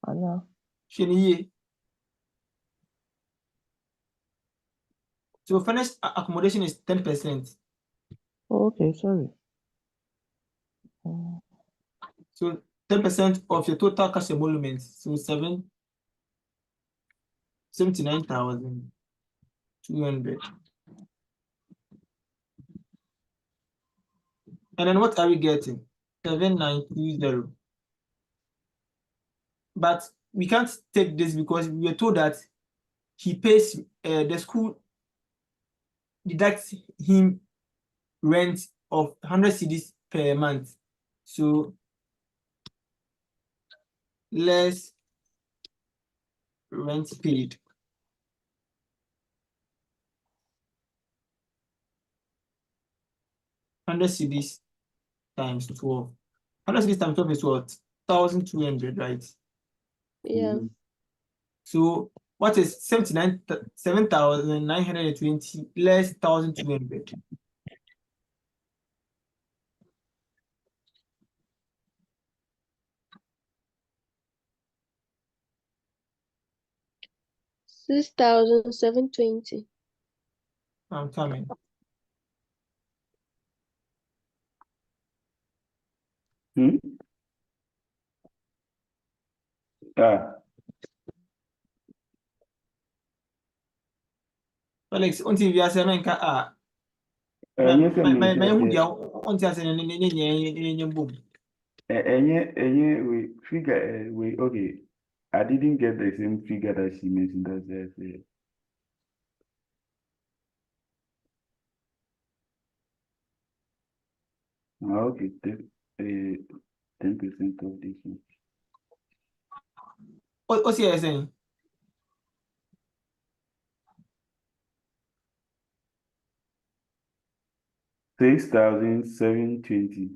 Anna. So furnished accommodation is 10%. Oh, okay, sorry. So 10% of your total cash emolument. So 79,200. And then what are we getting? 7920. But we can't take this because we were told that he pays, the school deducts him rent of 100 cedis per month. So less rent paid. Hundred cedis times 12. 100 cedis times 12 is what? 1,200, right? Yeah. So what is 7,920 less 1,200? $6,720. I'm coming. Alex, until we are saying Enye sɛ my mentia who sɛ dia until say boom. enye we figure we okay. I didn't get the same figure that she mentioned. That's it. Okay, 10% of this one. What's he saying? $6,720.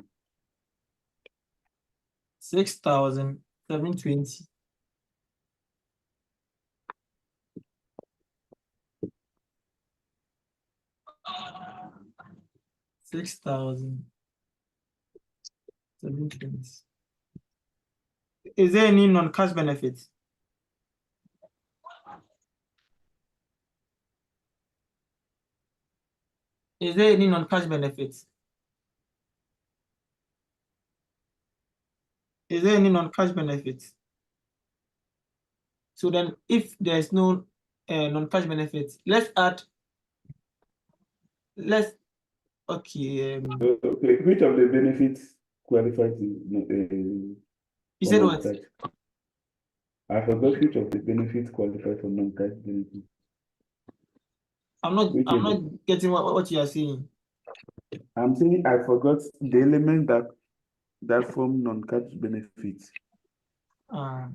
6,720. $6,720. Is there any non-cash benefit? Is there any non-cash benefit? Is there any non-cash benefit? So then if there's no non-cash benefit, let's okay. Okay, which of the benefits qualifies You for said what? non-cash? I forgot which of the benefits qualify for non-cash benefits. I'm not Which is it? getting what you are saying. I'm saying I forgot the element that form non-cash benefits. Go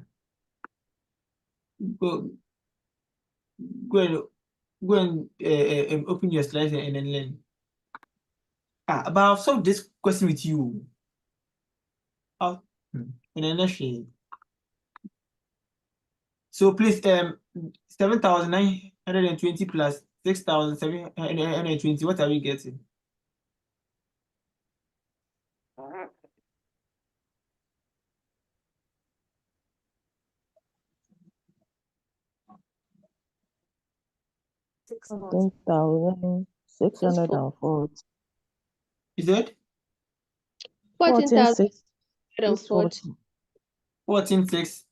and open your slides and then learn. But I've solved this question with you. And then actually. So please, 7,920 plus 6,720. What are we getting? $14,640. Is that 14,640. 14,640?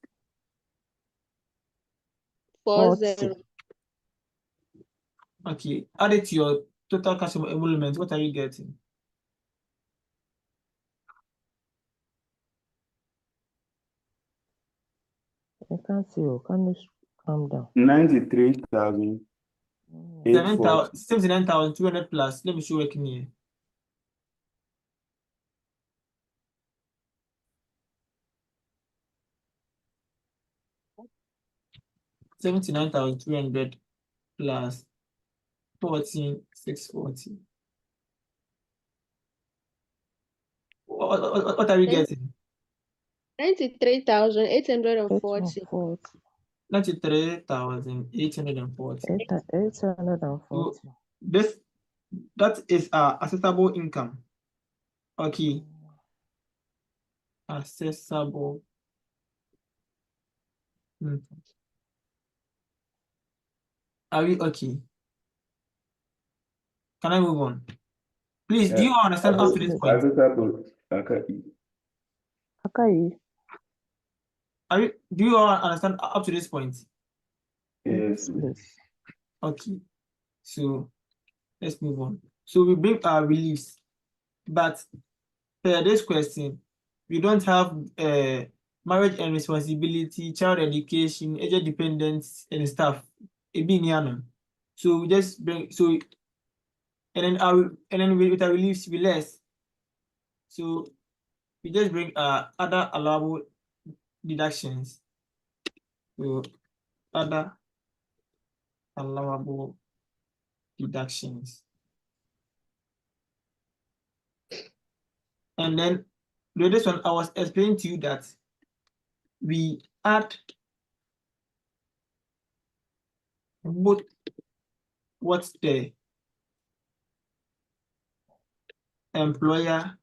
40. Okay. Add it to your total customer emolument. What are you getting? I can't see. Can you calm down? 93,840. 79,200 plus. Let me show working here. $79,200 plus 14,640. What are we getting? 93,840. 93,840. 840. So that is our accessible income. Okay. Accessible income. Are we okay? Can I move on? Please, do you understand up to this point? Okay. Do you all understand up to this point? Yes. Yes, Please. Okay, so let's move on. So we bring our reliefs, but per this question, we don't have marriage and responsibility, child education, age dependence, and stuff. Ebi ni ano. So we just bring with our reliefs we less. So we just bring other allowable deductions. So other allowable deductions. And then this one, I was explaining to you that we add both what the employer,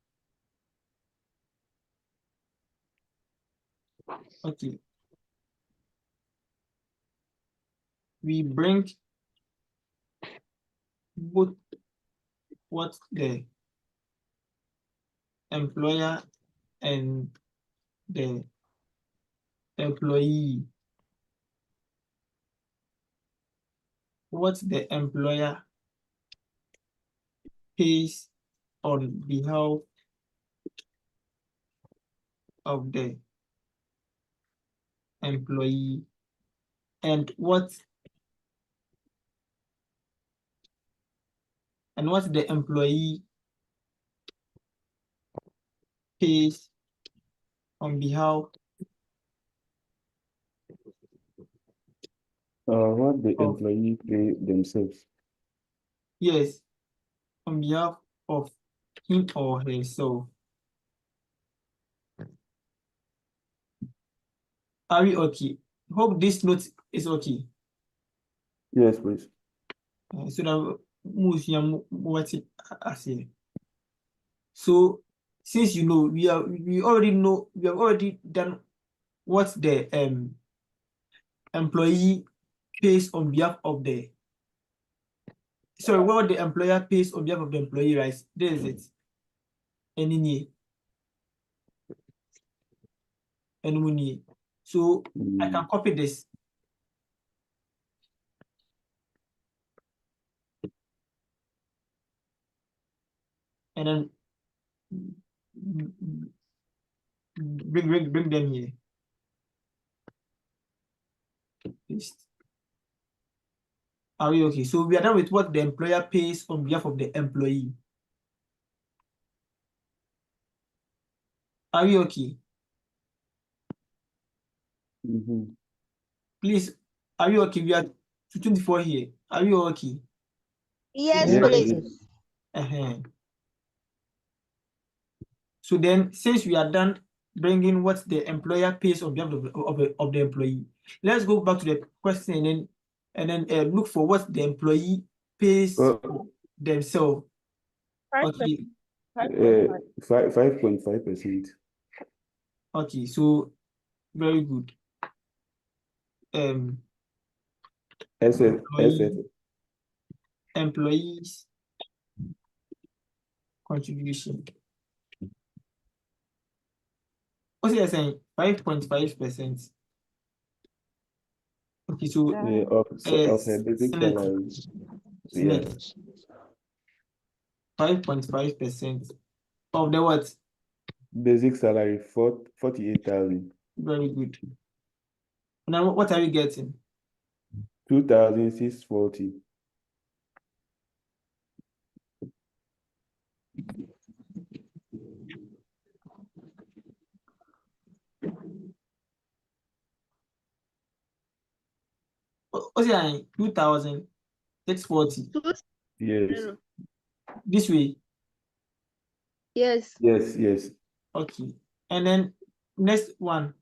okay, we bring both what the employer and the employee, what the employer pays on behalf of the employee, and what the employee pays on behalf what the of, employee pay themselves. yes, on behalf of him or herself. Are we okay? Hope this note is okay. Yes, please. So that what it as here. So since you know we have already done what the employee pays on behalf of the what the employer pays on behalf of the employee, right? There is it. Any money. So I can copy this. And then bring them here. Paste. Are we okay? So we are done with what the employer pays on behalf of the employee. Are we okay? Please, are you okay? We are 24 here. Are you okay? Yes, Yes, please. please. So then, since we are done bringing what the employer pays on behalf of the employee, let's go back to the question and then look for what the employee pays for themselves. Okay. 5.5%. Okay, so very good. Employees contribution. What's it saying? 5.5%. Okay, so of her basic Senate. salary. Senate. 5.5% of the what? Basic salary 48,000. Very good. Now what are we getting? 2,640. What's it? 2,640. Yes. This way. Yes. Yes. Okay. And then next one.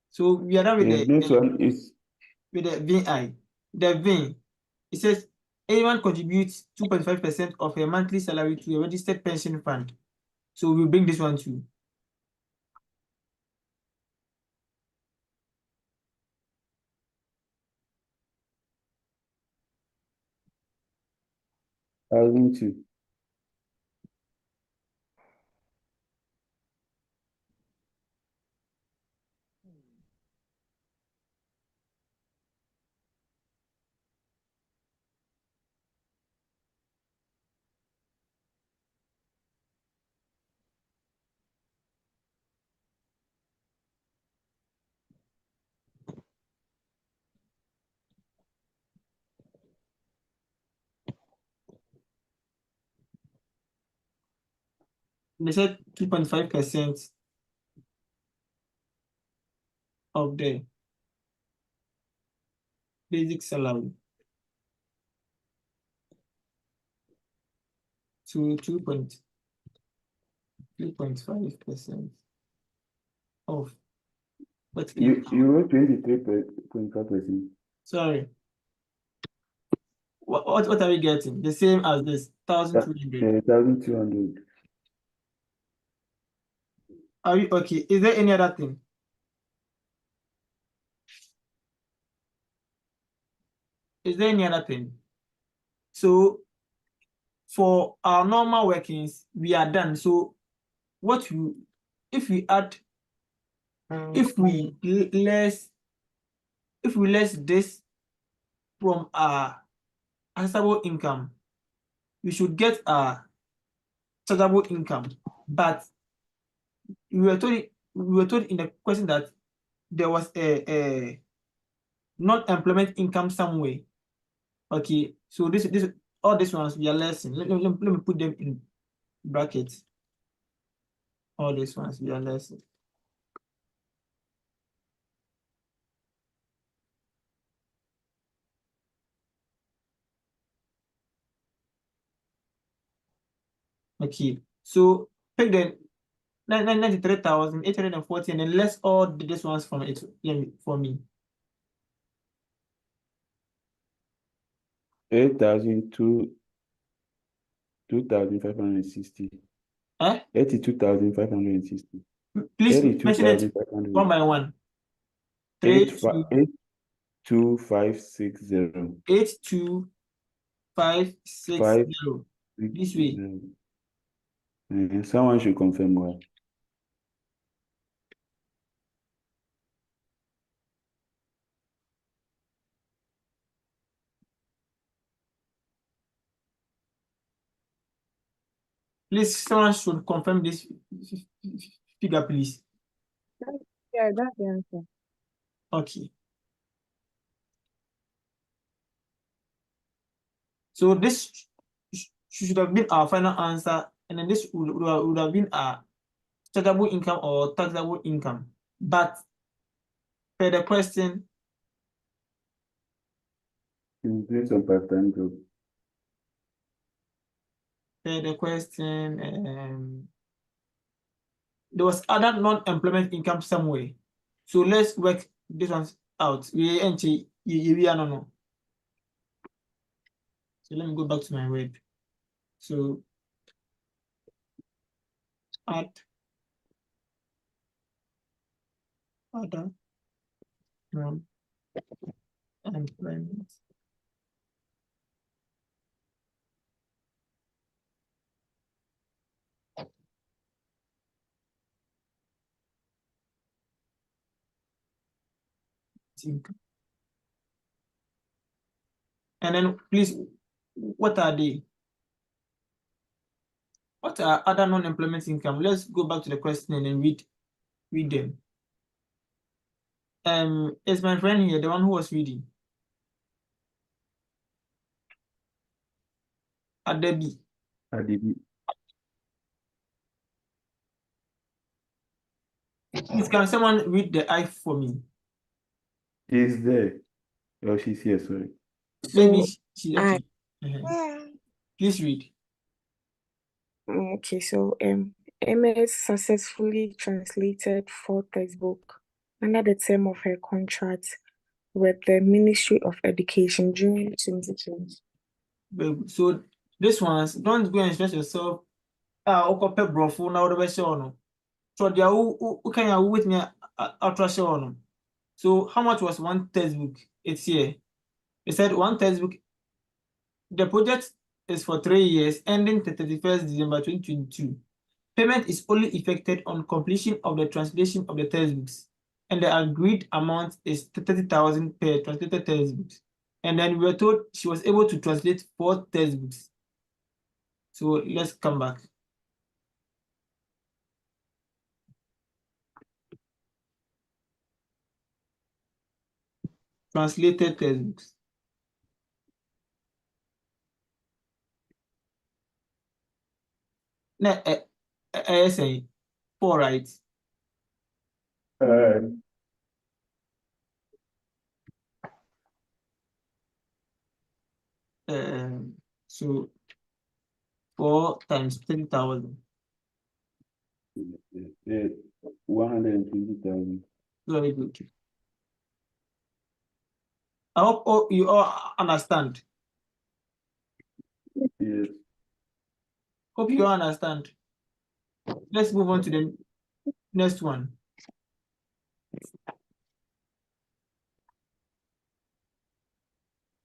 So we are done with the next one is with the VI. The VIN. It says anyone contributes 2.5% of her monthly salary to a registered pension fund. So we'll bring this one too. $1,002. they said 2.5% of the basic salary to 2.5% of what You wrote 23.5%. sorry. What are we getting? The same as this 1,200. 1,200. Are you okay? Is there any other thing? Is there any other thing? So for our normal workings, we are done. So what we if we add if we less this from our assessable income, we should get our chargeable income. But we were told in the question that there was a non-employment income somewhere. Okay, so this all these ones we are lesson. Let me put them in brackets. All these ones we are lesson. Okay, so take the 93,840 and then let's all these ones from it for me. 2,560. 82,560. Please mention it 82,500. one by one. 82560. 82560. This way. Someone should confirm why. Please, someone should confirm this figure, please. Yeah, that's the answer. Okay. So this should have been our final answer, and then this would have been our chargeable income or taxable income. But per the question, Doing some part-time job. there was other non-employment income somewhere. So let's work this one out. We are no. So let me go back to my web. So add other non-employment. Income. And then please, what are they? What are other non-employment income? Let's go back to the question and then read them. Is my friend here the one who was reading? Adebi. Please, can someone read the I for me? She's there. Oh, she's here, sorry. Maybe So she okay. Please read. Okay, so MS successfully translated 4 textbooks under the term of her contract with the Ministry of Education during 2020. So this ones, don't go and stress yourself. Okope brofo na whatever show no. So they are who can you with me ultra show no. So how much was one textbook? It's here. It said one textbook. The project is for 3 years, ending 31st December 2022. Payment is only effected on completion of the translation of the textbooks, and the agreed amount is 30,000 per translated textbooks. And then we were told she was able to translate 4 textbooks. So let's come back. Translated textbooks. Now, say 4, right? So 4 times 30,000. 120,000. Very good. I hope you all understand. Yes. Hope you all understand. Let's move on to the next one.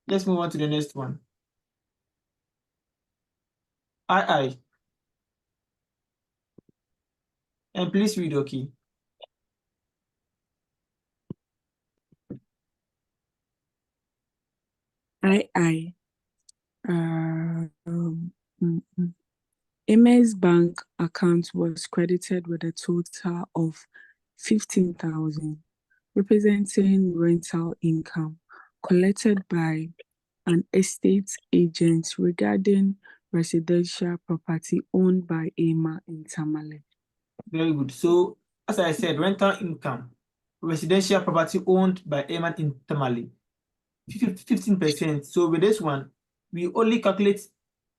Let's move on to the next one. I. And please read, okay? Eimaan's bank account was credited with a total of 15,000, representing rental income collected by an estate agent regarding residential property owned by Eimaan in Tamale. Very good. So, as I said, rental income, residential property owned by Eimaan in Tamale, 15%. So with this one, we only calculate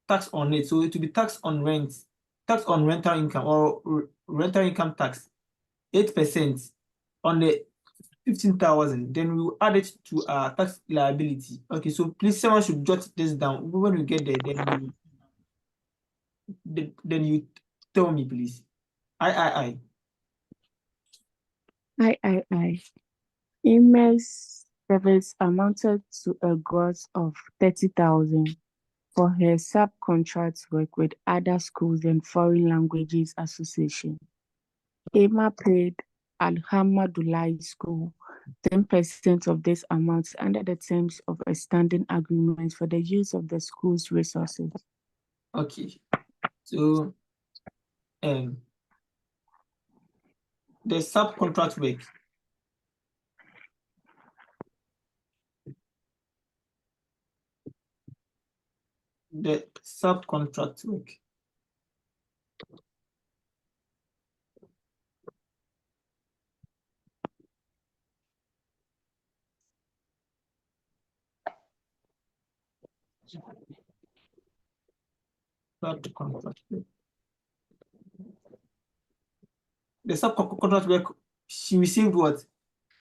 tax on it. So it will be tax on rent, tax on rental income or rental income tax, 8% on the 15,000. Then we will add it to our tax liability. Okay, so please someone should jot this down. When we get there, then you tell me, please. I. Eimaan's service amounted to a gross of 30,000 for her subcontract work with other schools and Foreign Languages Association. Eimaan paid Alhamdulillah School 10% of this amount under the terms of a standing agreement for the use of the school's resources. Okay. So the subcontract work. The subcontract work. Subcontract work. The subcontract work, she received what?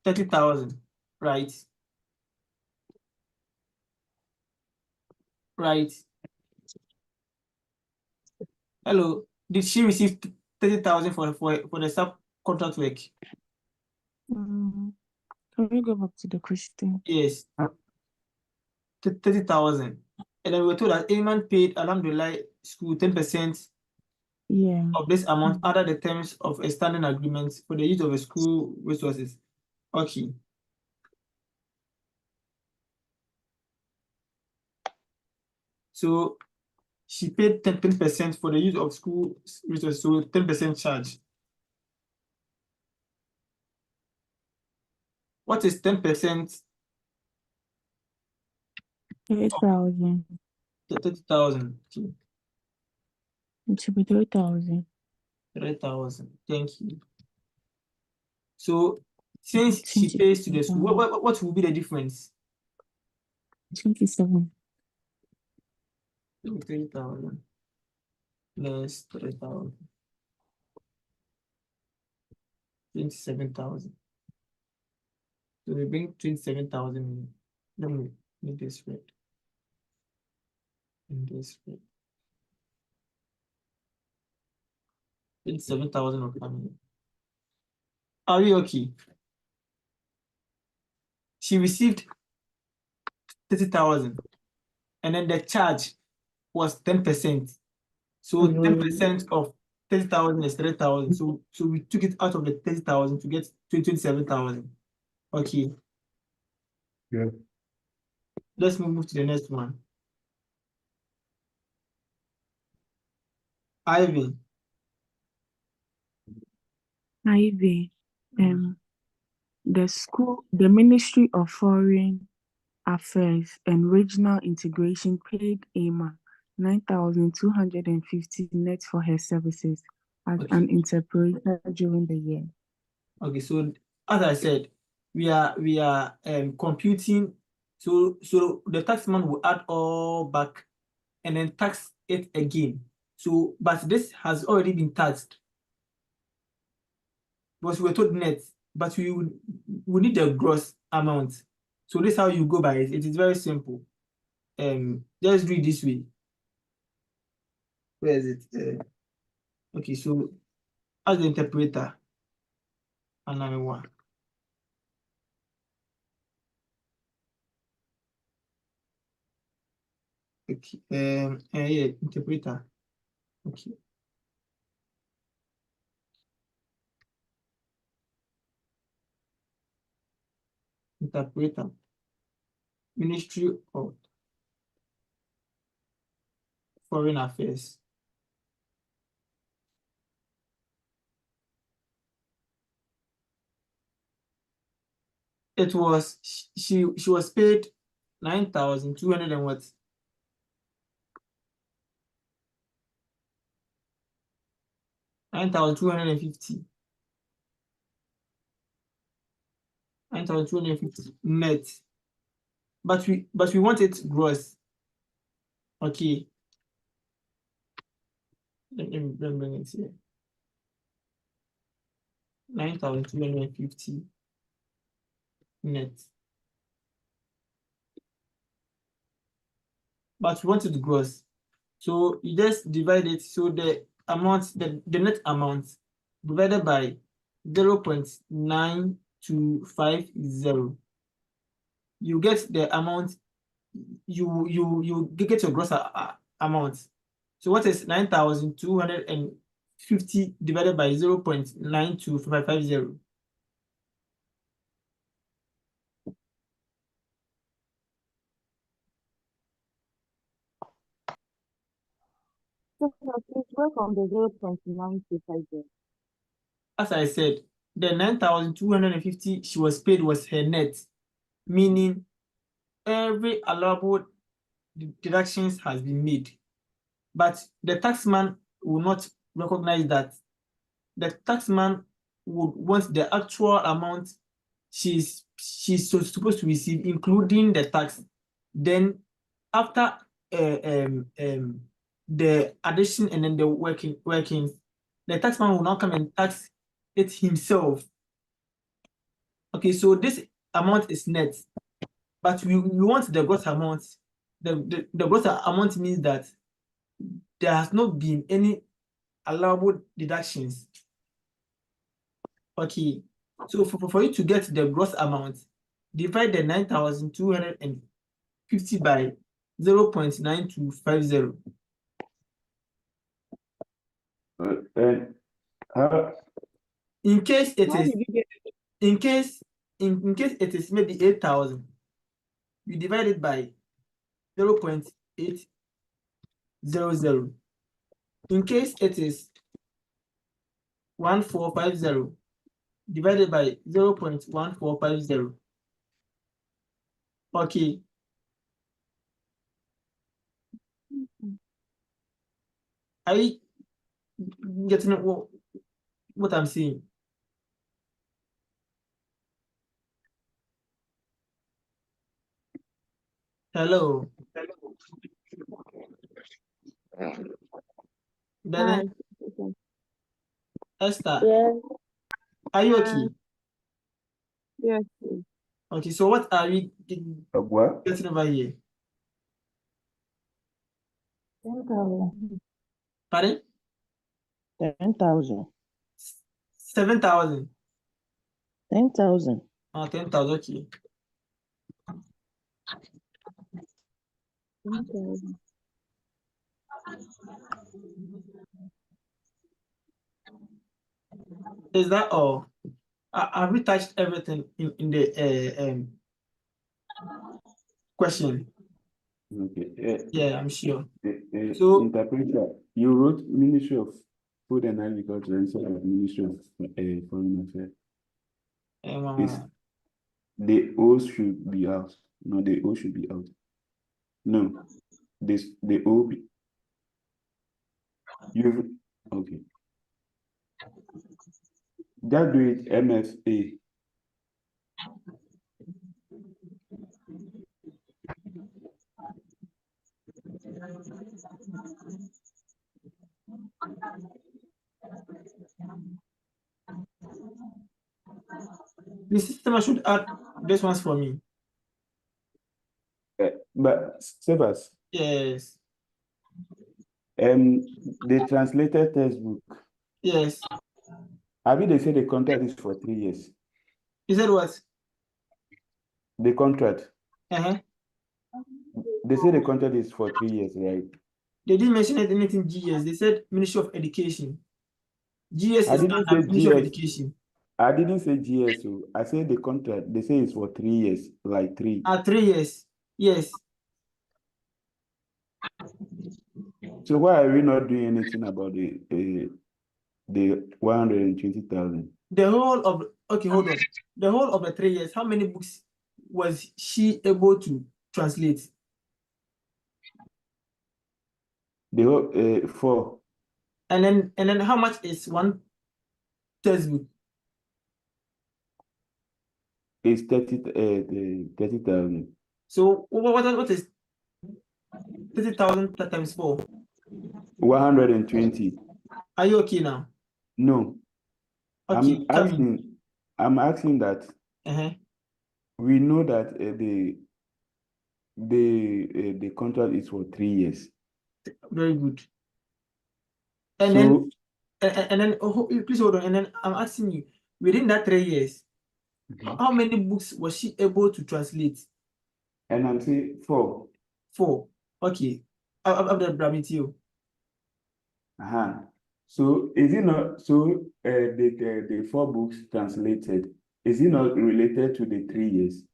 30,000, right? Right. Hello. Did she receive 30,000 for the subcontract work? Can we go back to the question? Yes. 30,000. And then we were told that Eimaan paid Alhamdulillah School 10% of this amount under the terms of a standing agreement for the use of a school resources. Okay. So she paid 10% for the use of school resources, so 10% charge. What is 10%? 3,000. 30,000. It should be 3,000. 3,000. Thank you. So since she pays to the school, what will be the difference? 27. 3,000 less 3,000. 27,000. So we bring 27,000 in. Let me make this red. In this red. 27,000 of family. Are we okay? She received 30,000, and then the charge was 10%. So 10% of 30,000 is 3,000. So we took it out of the 30,000 to get 27,000. Okay. Yeah. Let's move to the next one. Ivy. The Ministry of Foreign Affairs and Regional Integration paid Eimaan 9,250 net for her services. as Okay. an interpreter during the year. Okay, so as I said, we are computing. So the taxman will add all back and then tax it again. So, but this has already been taxed because we were told net, but we need the gross amount. So this is how you go by it. It is very simple. Just do it this way. Where is it? Okay, so as the interpreter, another one. Okay, yeah, interpreter. Okay. Interpreter. Ministry of Foreign Affairs. It was she was paid 9,200 and what? 9,250. 9,250 net. But we want it gross. Okay. Let me bring it here. 9,250 net. But we want it gross. So you just divide it. So the amount, the net amount divided by 0.9250. You get the amount, you get your gross amount. So what is 9,250 divided by 0.92550? So please work on the 0.9250. As I said, the 9,250 she was paid was her net, meaning every allowable deductions has been made. But the taxman will not recognize that. The taxman would want the actual amount she's supposed to receive, including the tax. Then after the addition and then the working, the taxman will now come and tax it himself. Okay, so this amount is net, but we want the gross amount. The gross amount means that there has not been any allowable deductions. Okay, so for you to get the gross amount, divide the 9,250 by 0.9250. And how, In case it How is, did you get in case it is maybe 8,000, you divide it by 0.800. In case it is 1,450, divided by 0.1450. Okay. Are you getting what I'm saying? Hello. Then Esther, Yes. are you okay? yes? Okay, so what are we what? getting over here? 10,000. Pardon? 10,000. 7,000. 10,000. 10,000, okay. 10,000. Is that all? Have we touched everything in the question? Okay. Yeah, I'm sure. So, interpreter, you wrote Ministry of Food and Agriculture instead of Ministry of Foreign Affairs. The O should be out. No, the O should be out. No, the O. Okay. Just do it MFA. The system should add this ones for me. But Sebas, Yes. the translated textbook, Yes. they say the contract is for 3 years. You said what? The contract. Uh-huh. They say the contract is for 3 years, right? They didn't mention anything GS. They said Ministry of Education. GS I is didn't under say Ministry of GS. Education. I didn't say GSO. I said the contract. They say it's for 3 years, like 3. 3 years. Yes. So why are we not doing anything about the 120,000? The whole of okay, hold on. The whole of the 3 years, how many books was she able to translate? The whole 4. And then how much is one textbook? It's 30,000. So what is 30,000 times 4? 120. Are you okay now? No. Okay, I'm asking that we know that the contract is for 3 years. Very good. And So then please hold on. And then I'm asking you, within that 3 years, how many books was she able to translate? and I'm saying 4. 4. Okay. I've done you. So is it not so the 4 books translated, is it not related to the 3 years?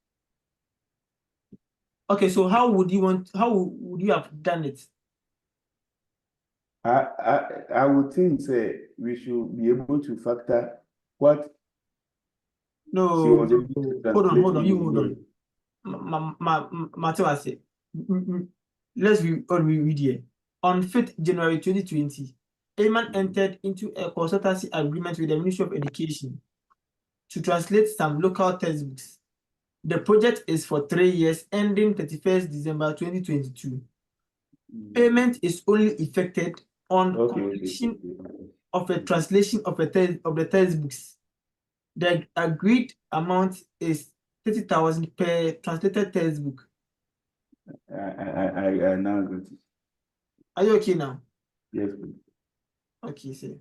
Okay, so how would you have done it? I would think we should be able to factor what she was able to translate. Hold on. Matthew, let's read here. On 5th January 2020, Eimaan entered into a consultancy agreement with the Ministry of Education to translate some local textbooks. The project is for 3 years, ending 31st December 2022. Payment is only effected on completion of a translation of the textbooks. The agreed amount is 30,000 per translated textbook. I now got it. Are you okay now? Yes, please. Okay, sir.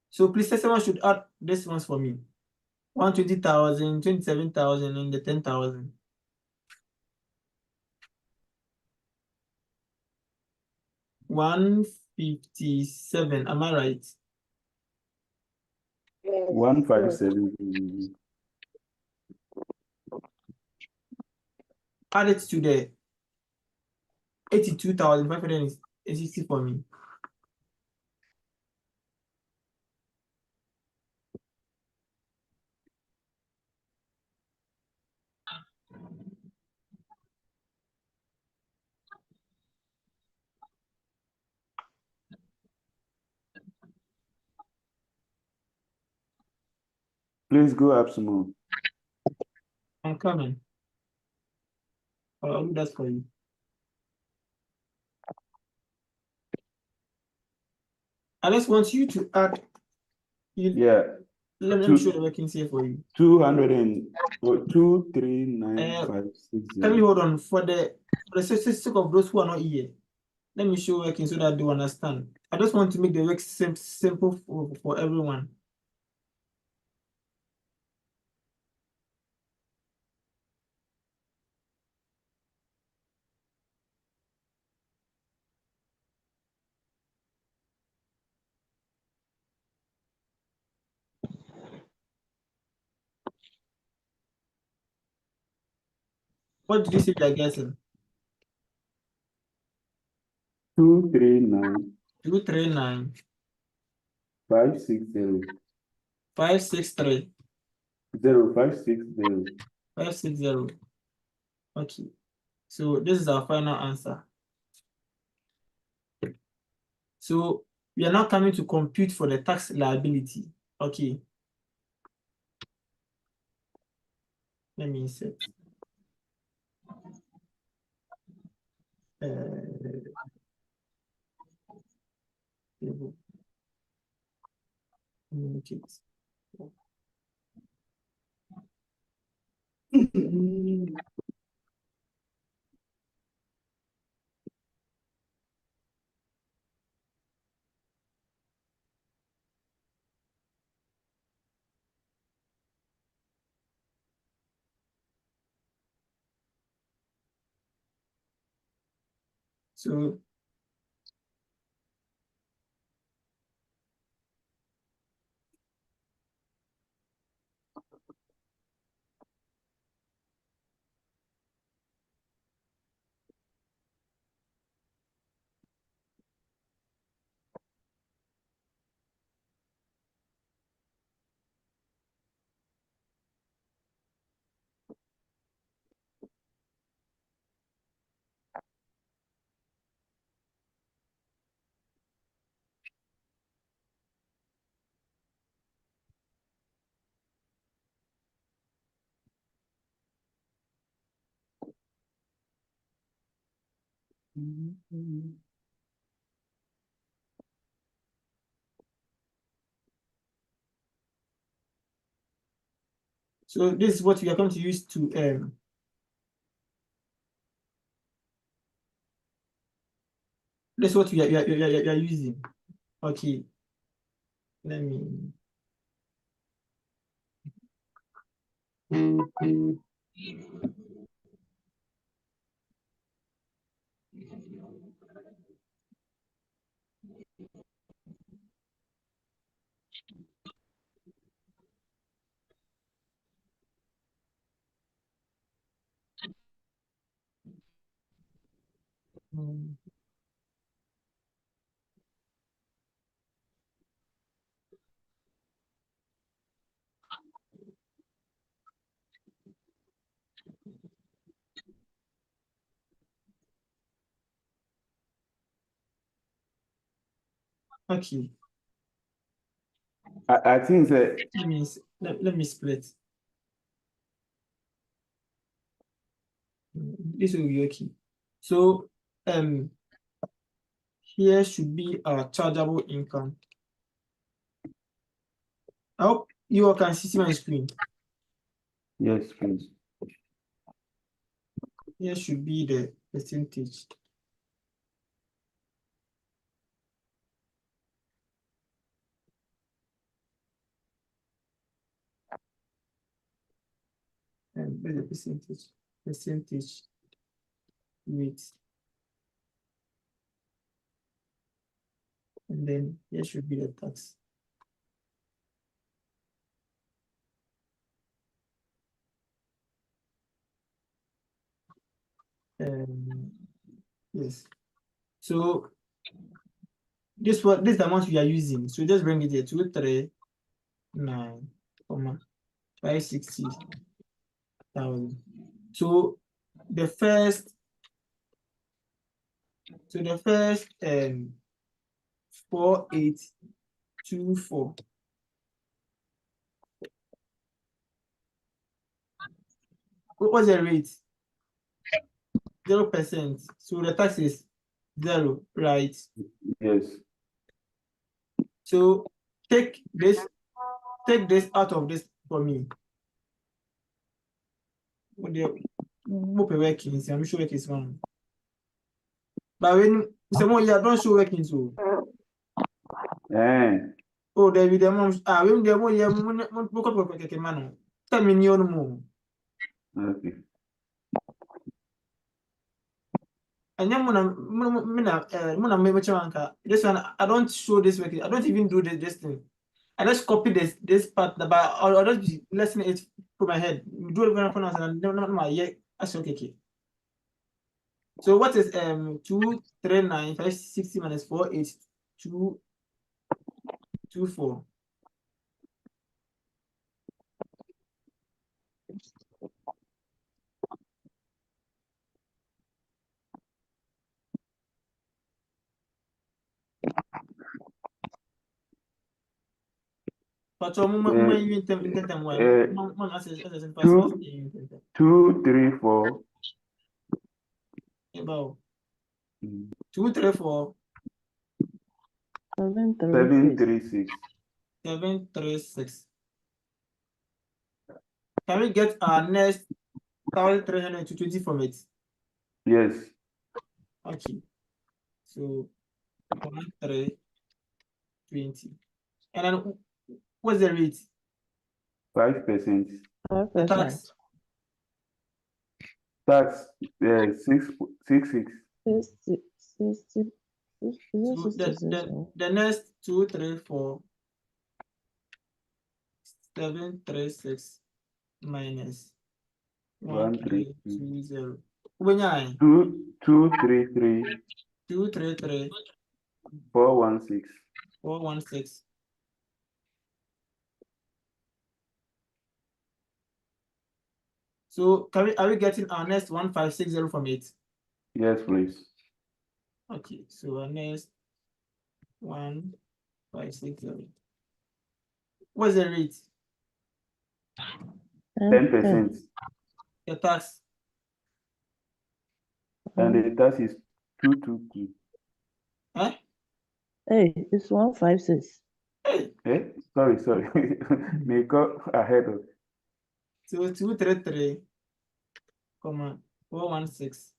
So please, someone should add this ones for me. 120,000, 27,000, and the 10,000. 157. Am I right? Yes. 157. Add it to the 82,560 for me. Please go up some more. I'm coming. I'll do that for you. I just want you to add. Yeah. Let me show the workings here for you. 239,560. Can you hold on for the sake of those who are not here? Let me show working so that they understand. I just want to make the work simple for everyone. What did you say you are guessing? 239 239 560 563 0560. 560. Okay. So this is our final answer. So we are now coming to compute for the tax liability. Okay. Let me insert. Table. Communicate. So so this is what we are going to use to this is what we are using. Okay. Let me okay. I think that Let me split. This will be okay. So here should be our chargeable income. I hope you all can see my screen. yes, please. Here should be the percentage. And where's the percentage? Percentage rate. And then here should be the tax. Yes. So this is the amount we are using. So just bring it here 239,560,000. So the first 4824. What's the rate? 0%. So the tax is 0, right? Yes. So take this out of this for me. I'm sure it's one. But when someone you don't show working so. Oh, there be the mom. When the one you book up a man. Tell me no more. Okay. And then this one I don't show this working. I don't even do this thing. I just copy this part, but I'll just be lesson it from my head. Do it very fast and then my yeah. Okay. So what is 239,560 minus 48224? But your mama Uh, you in them one. uh, Mama as two, 2, 3, 4. About Mm. 2, 3, 4, 7, 3, 7, 6. 3, 6. 7, 3, 6. Can we get our next 1,320 from it? Yes. Okay. So 1,320. And then what's the rate? 5%. The 5%. tax. Tax 6, 6, 6. 60, 60, is it So 66? or- the next 2, 3, 4, 7, 3, 6 minus 1, 1, 3, 3, 2. 2, 0. Ubenyae. 2, 2, 3, 3. 2, 3, 3, 4, 1, 6. 4, 1, 6. So are we getting our next 1,560 from it? Yes, please. Okay, so our next 1,560. What's the rate? 10%. The tax. And the tax is 222. Eh? Hey, it's 156. Hey, Sorry. May go ahead of. so 233, 416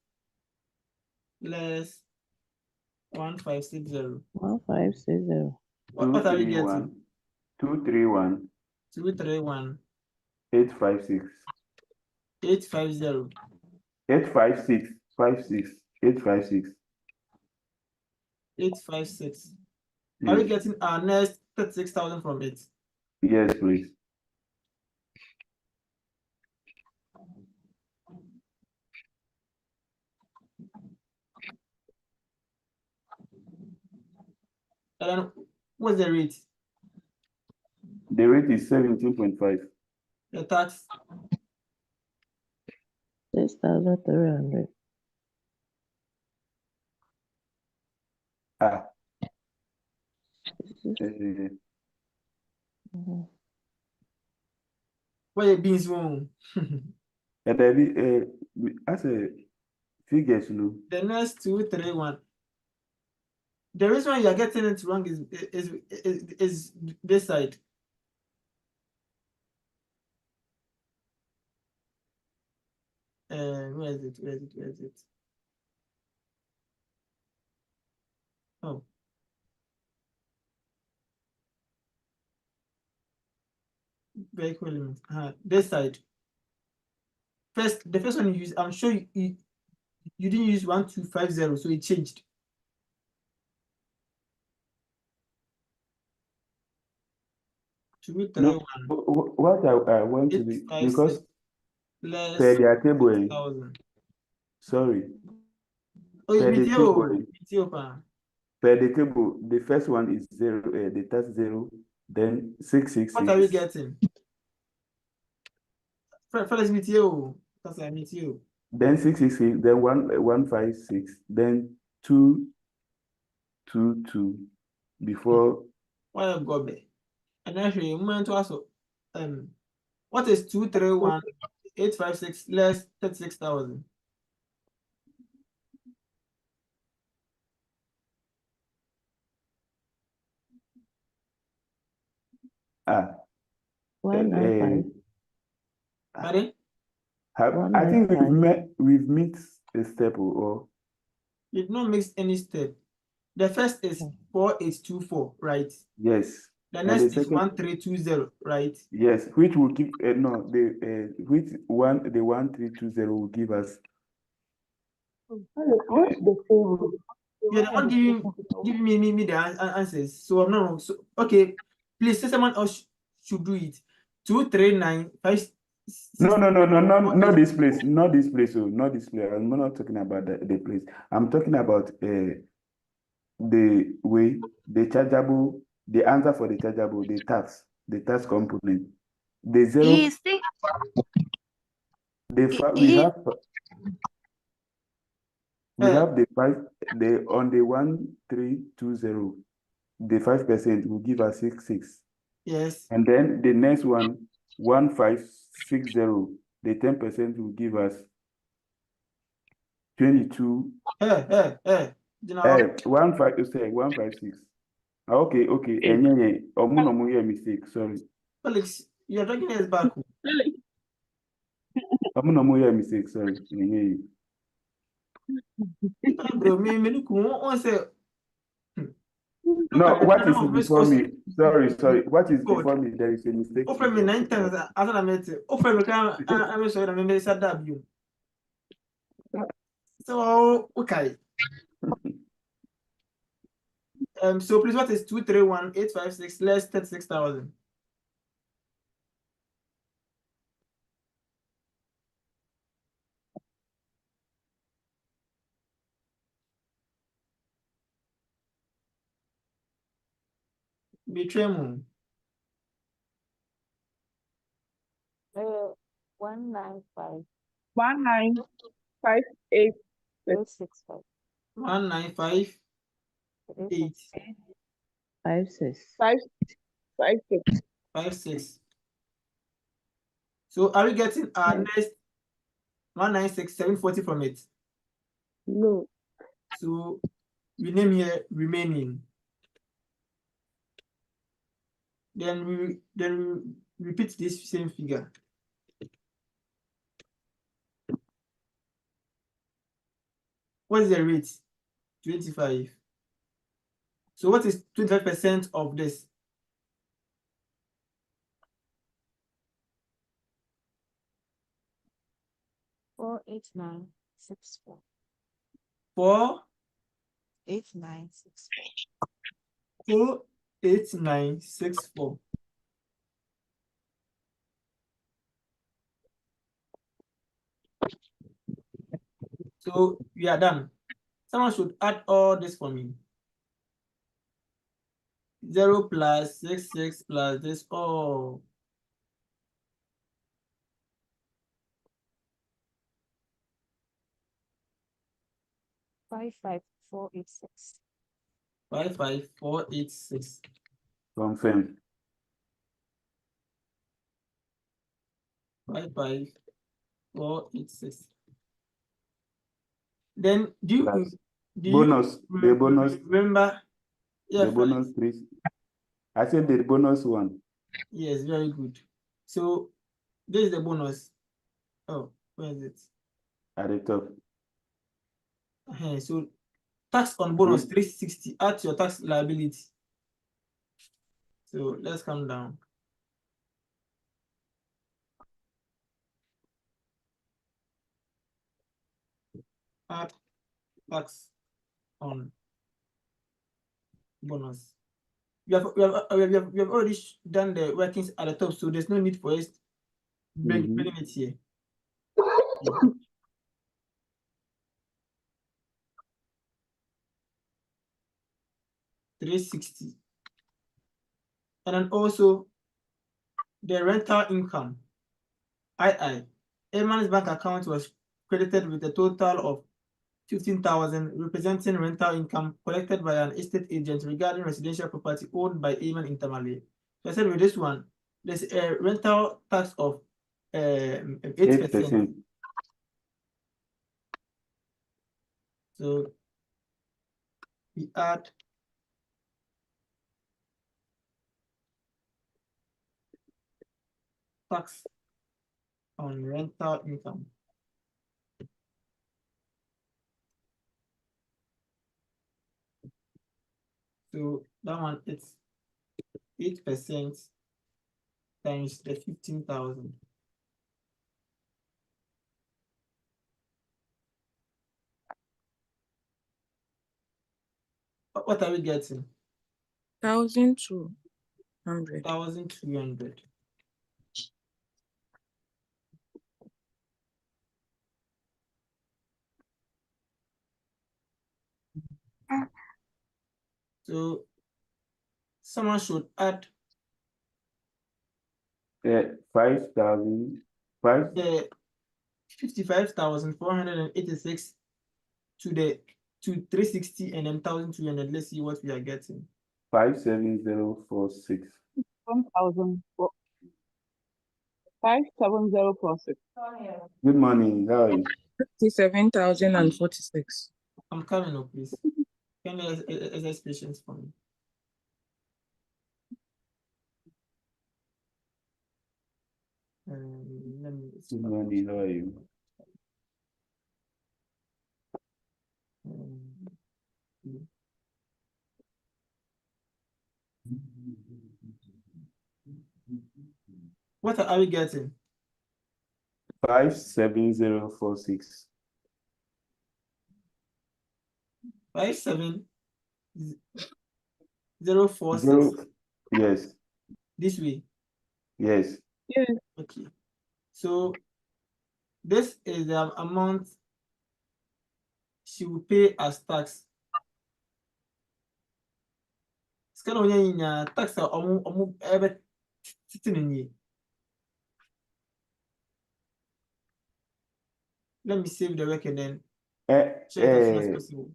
less 1,560. 1560. What are we getting? 231. 231, 856. 850. 856. 56. 856. 856. Are we getting our next 36,000 from it? Yes, please. And then what's the rate? The rate is 17.5. The tax. 6,300. Ah. Mhm. What are beans wrong? And then as a figures, The next 231. The reason why you're getting it wrong is this side. Where is it? Oh. Vehicle limit. This side. The first one you use, I'm sure you didn't use 1250, so it changed. No, 231. what I want to be, because 856 less per their table, 6,000. sorry, Oh, per the table, per the table, the first one is 0, the tax 0, then 666. What are we getting? First meet you. That's I meet you. Then 666, then 156, then 222 before. Why you go there? And actually, moment also, what is 231 856 less 36,000? Ah, 195. Pardon? I think 195. we've mixed a step or You did not mix any step. The first is 4824, right? yes, The and the next is second 1320, right? yes, which will give no the which one the 1320 will give us. What's the same? You're the one giving me the answers, so I'm not wrong. So okay, please say someone else should do it. 239 No, not this place, not this place. Oh, not this place. I'm not talking about the place. I'm talking about the way the chargeable, the answer for the chargeable, the tax component, the zero. He's still We have the 5 on the 1320, the 5% will give us 66. Yes. And then the next one, 1560, the 10% will give us 22. You know, 156. Okay, and yeah, mistake. Sorry. Felix, you're dragging us back. Mistake. Sorry. Yeah. Bro, me look one say. No, what is of before me? Sorry. What is God. before me? There is a mistake. Offer me 9 times after I met you. Offer me, I'm sorry, I remember said that you. So, okay. So please, what is 231,856 less 36,000? Betray me. 195 1958 865 195,856. 56. 556. So are we getting our Yes. next 196,740 from it? No. So we name here remaining. Then we repeat this same figure. What is the rate? 25. So what is 25% of this? 48964 4, 8964 48964. So we are done. Someone should add all this for me. 0 plus 66 plus this. Oh, 55486 55486. Confirm. 55486. Then do you Plus bonus? the bonus. Remember? Yeah, the bonus 3. I said the bonus one. Yes, very good. So this is the bonus. Oh, where is it? At the top. So tax on bonus Good. 360. Add to your tax liability. So let's come down. Add tax on bonus. We have already done the workings at the top, so there's no need for us bringing it here. 360. And then also the rental income. Eimaan's bank account was credited with a total of 15,000, representing rental income collected by an estate agent regarding residential property owned by Eimaan Intermali. So I said with this one, there's a rental tax of 8%. So we add tax on rental income. So that one, it's 8% times the 15,000. What are we getting? 1,200. 1,200. So someone should add 5,000. 55,486 to 360 and then 1,200. Let's see what we are getting. 57046. 57046. Good morning. How are you? 57,046. I'm coming up, please. Can you exercise patience for me? Let me Good morning. How are you? What are we getting? 57046. 57046. Yes. This way. Yes. Okay. So this is the amount she will pay as tax. It's kind of tax sitting in here. Let me save the record then check as soon as possible.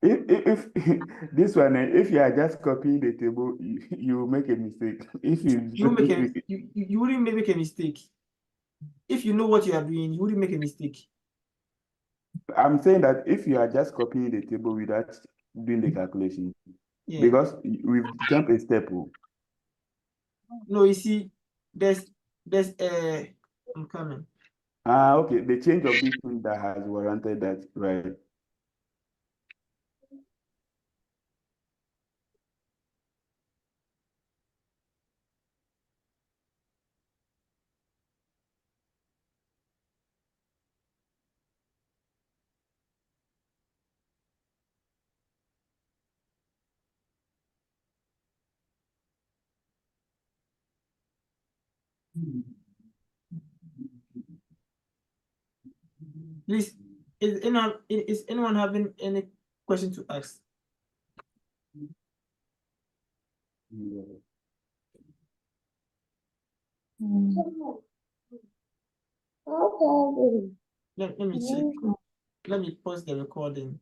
If this one, if you are just copying the table, you will make a mistake. If you you wouldn't make a mistake. If you know what you are doing, you wouldn't make a mistake. I'm saying that if you are just copying the table without doing the calculation, because we've jumped a step. No, you see, there's I'm coming. Okay, the change of this thing that has warranted that, right? Please, is anyone having any question to ask? Let me check. Let me pause the recording.